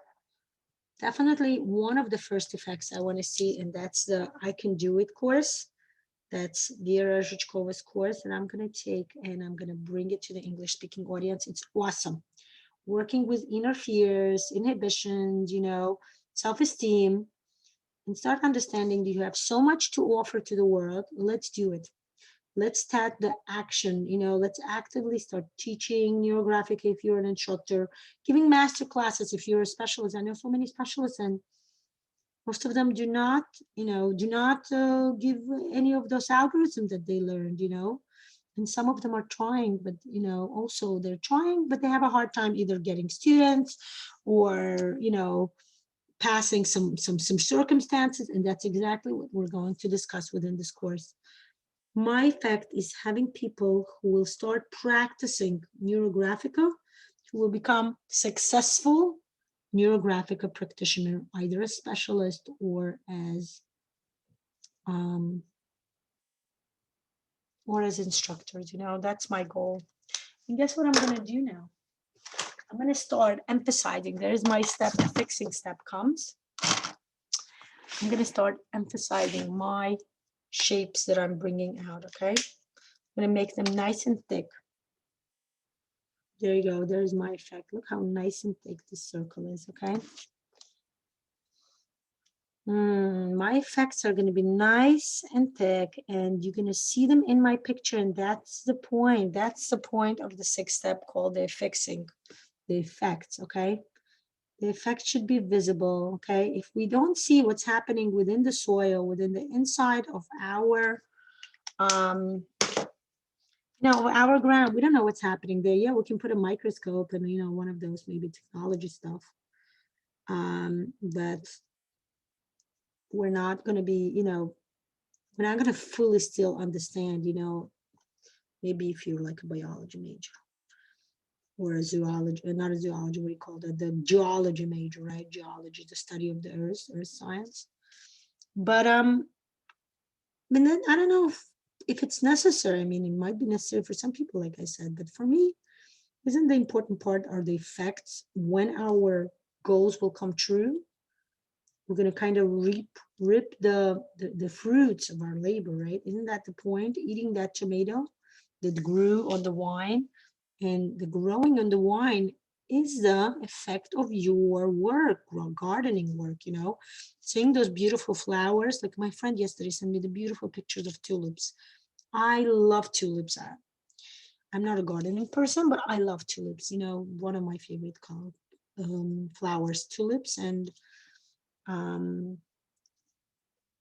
Definitely one of the first effects I want to see, and that's the I Can Do It course. That's Vera Zhitchkova's course that I'm going to take, and I'm going to bring it to the English speaking audience. It's awesome. Working with inner fears, inhibitions, self-esteem, and start understanding that you have so much to offer to the world. Let's do it. Let's start the action, let's actively start teaching Neurographic if you're an instructor, giving master classes if you're a specialist. I know so many specialists, and most of them do not give any of those algorithms that they learned, and some of them are trying, but also they're trying, but they have a hard time either getting students or passing some circumstances, and that's exactly what we're going to discuss within this course. My effect is having people who will start practicing Neurographica, who will become successful Neurographica practitioner, either a specialist or as instructors. That's my goal. And guess what I'm going to do now? I'm going to start emphasizing. There's my step, the fixing step comes. I'm going to start emphasizing my shapes that I'm bringing out, okay? I'm going to make them nice and thick. There you go. There's my effect. Look how nice and thick this circle is, okay? My effects are going to be nice and thick, and you're going to see them in my picture, and that's the point. That's the point of the sixth step called the fixing, the effects, okay? The effect should be visible, okay? If we don't see what's happening within the soil, within the inside of our, our ground, we don't know what's happening there. Yeah, we can put a microscope and, one of those maybe technology stuff. But we're not going to be, we're not going to fully still understand, maybe if you're like a biology major or a zoology, not a zoology, what do you call that? The geology major, right? Geology, the study of the earth science. But then I don't know if it's necessary. I mean, it might be necessary for some people, like I said, but for me, isn't the important part are the effects when our goals will come true? We're going to kind of rip the fruits of our labor, right? Isn't that the point? Eating that tomato that grew on the vine, and the growing on the vine is the effect of your work, gardening work, seeing those beautiful flowers. Like my friend yesterday sent me the beautiful pictures of tulips. I love tulips. I'm not a gardening person, but I love tulips. One of my favorite flowers, tulips, and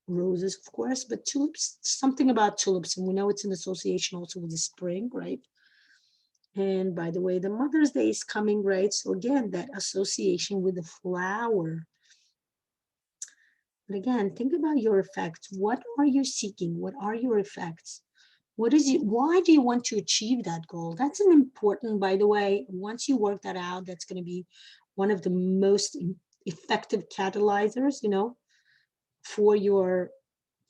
roses, of course, but tulips, something about tulips, and we know it's an association also with the spring, right? And by the way, the Mother's Day is coming, right? So again, that association with the flower. But again, think about your effects. What are you seeking? What are your effects? What is it? Why do you want to achieve that goal? That's an important, by the way, once you work that out, that's going to be one of the most effective catalyzers, for your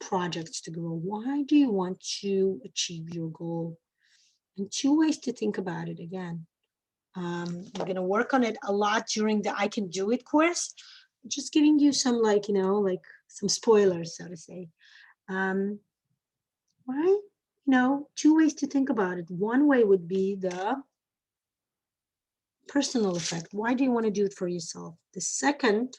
projects to grow. Why do you want to achieve your goal? And two ways to think about it again. We're going to work on it a lot during the I Can Do It course. I'm just giving you some like some spoilers, so to say. Right? Two ways to think about it. One way would be the personal effect. Why do you want to do it for yourself? The second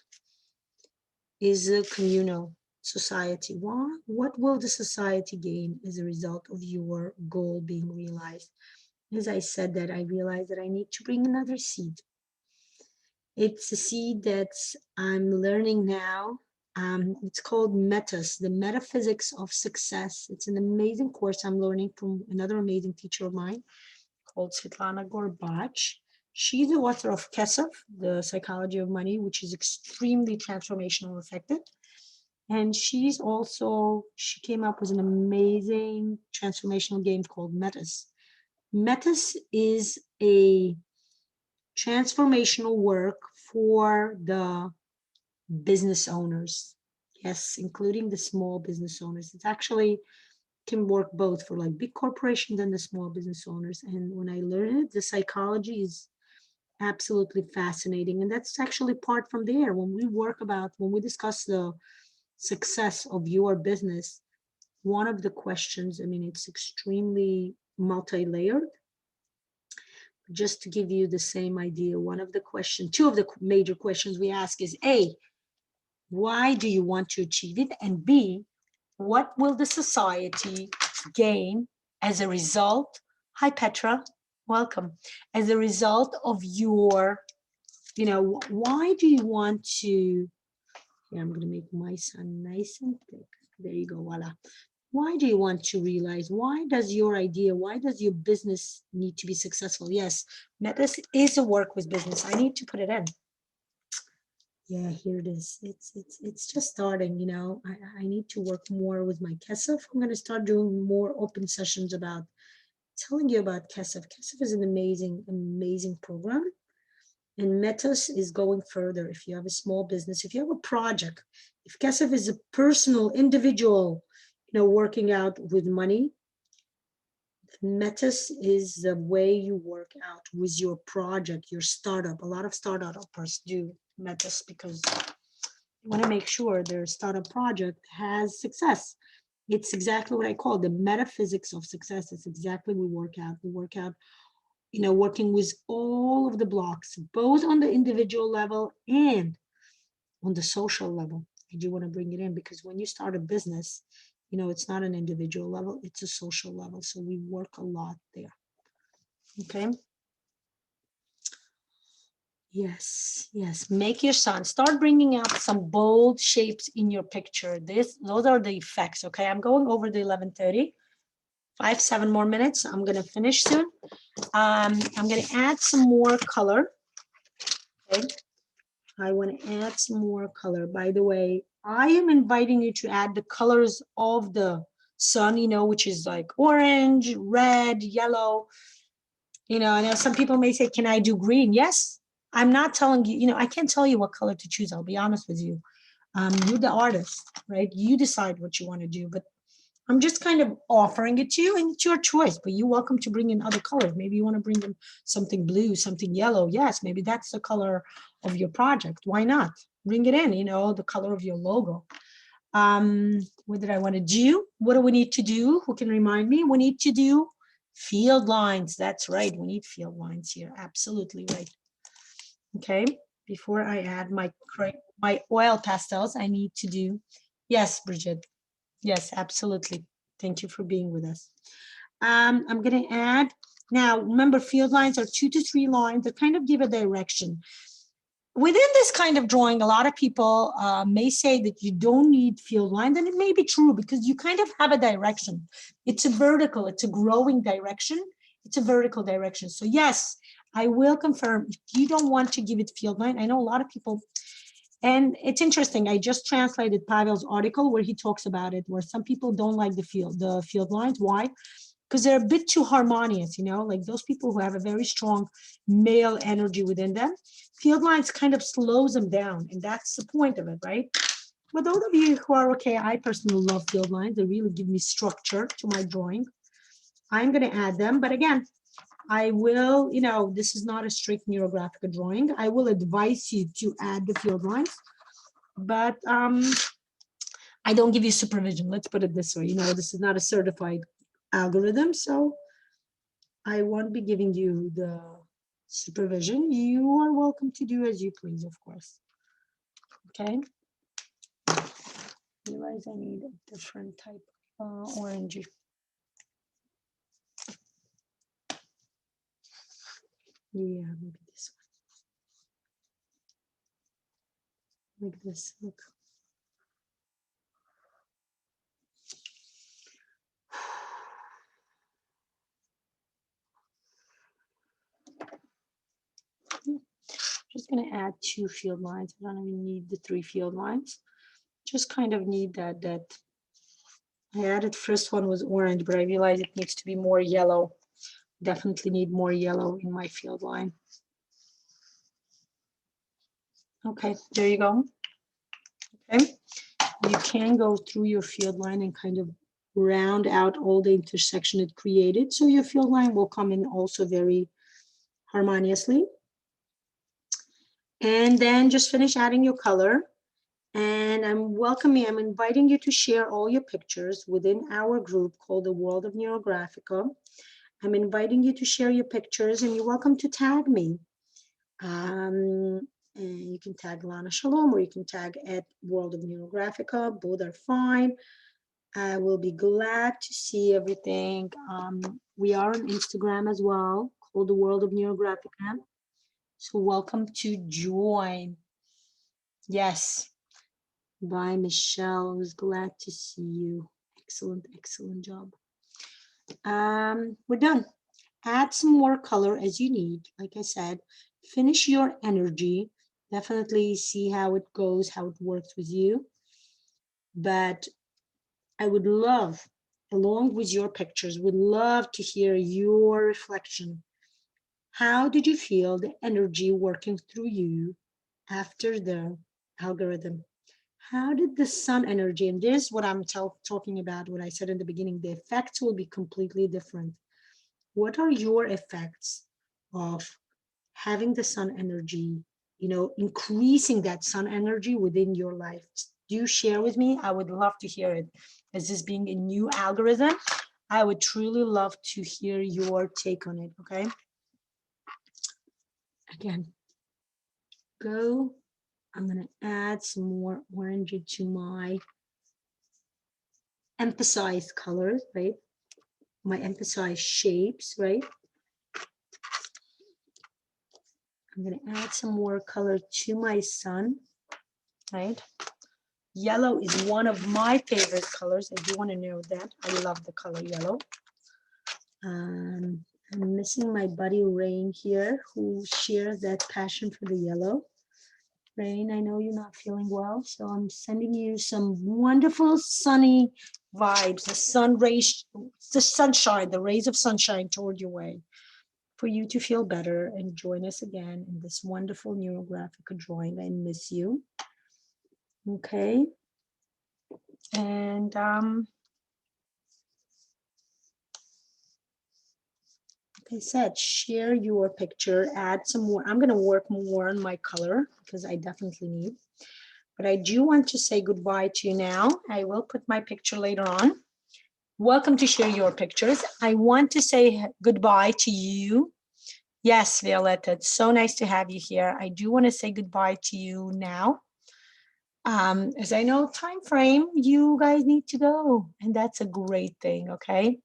is a communal society. What will the society gain as a result of your goal being realized? As I said that, I realized that I need to bring another seed. It's a seed that I'm learning now It's called Metas, the Metaphysics of Success. It's an amazing course I'm learning from another amazing teacher of mine called Lana. She's the author of Kesef, the Psychology of Money, which is extremely transformational effective. And she came up with an amazing transformational game called Metas. Metas is a transformational work for the business owners. Yes, including the small business owners. It actually can work both for like big corporations and the small business owners. And when I learned it, the psychology is absolutely fascinating. And that's actually part from there. When we discuss the success of your business, one of the questions, I mean, it's extremely multi-layered. Just to give you the same idea, two of the major questions we ask is A, why do you want to achieve it? And B, what will the society gain as a result? Hi, Petra, welcome. As a result of your, why do you want to, I'm going to make my son nice and thick. There you go, voila. Why do you want to realize? Why does your business need to be successful? Yes, Metas is a work with business. I need to put it in. Yeah, here it is. It's just starting, I need to work more with my Kesef. I'm going to start doing more open sessions about telling you about Kesef. Kesef is an amazing, amazing program. And Metas is going further. If you have a small business, if you have a project, if Kesef is a personal, individual, working out with money, Metas is the way you work out with your project, your startup. A lot of startups do Metas because you want to make sure their startup project has success. It's exactly what I call the metaphysics of success. It's exactly we work out. We work out, working with all of the blocks, both on the individual level and on the social level. I do want to bring it in because when you start a business, it's not an individual level, it's a social level. So we work a lot there. Okay. Yes. Make your son start bringing out some bold shapes in your picture. Those are the effects. Okay. I'm going over the 11:30. 7 more minutes. I'm going to finish soon. I'm going to add some more color. Okay. I want to add some more color. By the way, I am inviting you to add the colors of the sun, which is like orange, red, yellow. I know some people may say, can I do green? Yes. I'm not telling you, I can't tell you what color to choose. I'll be honest with you. You're the artist, right? You decide what you want to do, but I'm just kind of offering it to you and it's your choice, but you're welcome to bring in other colors. Maybe you want to bring in something blue, something yellow. Yes, maybe that's the color of your project. Why not? Bring it in, the color of your logo. What did I want to do? What do we need to do? Who can remind me? We need to do field lines. That's right. We need field lines here. Absolutely right. Okay. Before I add my oil pastels, I need to do, yes, Bridget. Yes, absolutely. Thank you for being with us. I'm going to add, now remember field lines are 2 to 3 lines that kind of give a direction. Within this kind of drawing, a lot of people may say that you don't need field lines, and it may be true because you kind of have a direction. It's a vertical, it's a growing direction. It's a vertical direction. So yes, I will confirm if you don't want to give it field line. I know a lot of people. And it's interesting. I just translated Pavel's article where he talks about it, where some people don't like the field lines. Why? Because they're a bit too harmonious, like those people who have a very strong male energy within them. Field lines kind of slows them down, and that's the point of it, right? But those of you who are okay, I personally love field lines. They really give me structure to my drawing. I'm going to add them, but again, I will, this is not a strict Neurographica drawing. I will advise you to add the field lines, but I don't give you supervision. Let's put it this way. This is not a certified algorithm, so I won't be giving you the supervision. You are welcome to do as you please, of course. Okay. Realize I need a different type of orangey. Yeah, maybe this one. Like this, look. going to add 2 field lines. I don't even need the 3 field lines. Just kind of need that. I added first one was orange, but I realized it needs to be more yellow. Definitely need more yellow in my field line. Okay, there you go. Okay, you can go through your field line and kind of round out all the intersection it created. So your field line will come in also very harmoniously. And then just finish adding your color. And I'm inviting you to share all your pictures within our group called the World of Neurographica. I'm inviting you to share your pictures, and you're welcome to tag me. And you can tag Lana Shalom, or you can tag at World of Neurographica. Both are fine. I will be glad to see everything. We are on Instagram as well, called the World of Neurographica. So welcome to join. Yes. Bye, Michelle. I was glad to see you. Excellent, excellent job. We're done. Add some more color as you need. Like I said, finish your energy. Definitely see how it goes, how it works with you. But I would love, along with your pictures, would love to hear your reflection. How did you feel the energy working through you after the algorithm? How did the sun energy, and this is what I'm talking about, what I said in the beginning, the effects will be completely different. What are your effects of having the sun energy, increasing that sun energy within your life? Do you share with me? I would love to hear it. As this being a new algorithm, I would truly love to hear your take on it, okay? Again, go. I'm going to add some more orange into my emphasized colors, right? My emphasized shapes, right? I'm going to add some more color to my sun, right? Yellow is one of my favorite colors. I do want to know that. I love the color yellow. I'm missing my buddy Rain here, who shares that passion for the yellow. Rain, I know you're not feeling well, so I'm sending you some wonderful sunny vibes, the sun rays, the sunshine, the rays of sunshine toward your way, for you to feel better and join us again in this wonderful Neurographic drawing. I miss you. Okay. And like I said, share your picture, add some more. I'm going to work more on my color because I definitely need. But I do want to say goodbye to you now. I will put my picture later on. Welcome to share your pictures. I want to say goodbye to you. Yes, Violetta, it's so nice to have you here. I do want to say goodbye to you now. As I know time frame, you guys need to go, and that's a great thing, okay?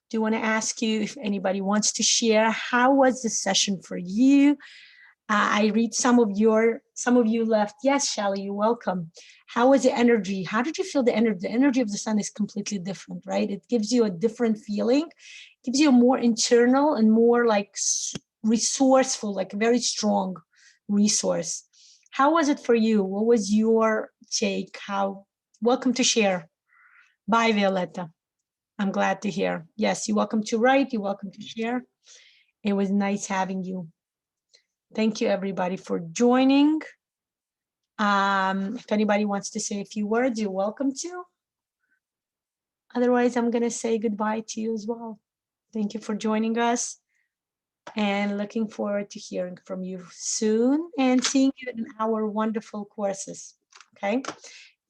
Do want to ask you if anybody wants to share, how was the session for you? I read some of you left. Yes, Shelly, you're welcome. How was the energy? How did you feel the energy? The energy of the sun is completely different, right? It gives you a different feeling, gives you a more internal and more like resourceful, like a very strong resource. How was it for you? What was your take? Welcome to share. Bye, Violetta. I'm glad to hear. Yes, you're welcome to write. You're welcome to share. It was nice having you. Thank you, everybody, for joining. If anybody wants to say a few words, you're welcome to. Otherwise, I'm going to say goodbye to you as well. Thank you for joining us, and looking forward to hearing from you soon and seeing you in our wonderful courses. Okay.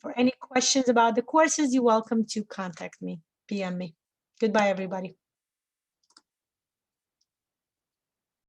For any questions about the courses, you're welcome to contact me, PM me. Goodbye, everybody.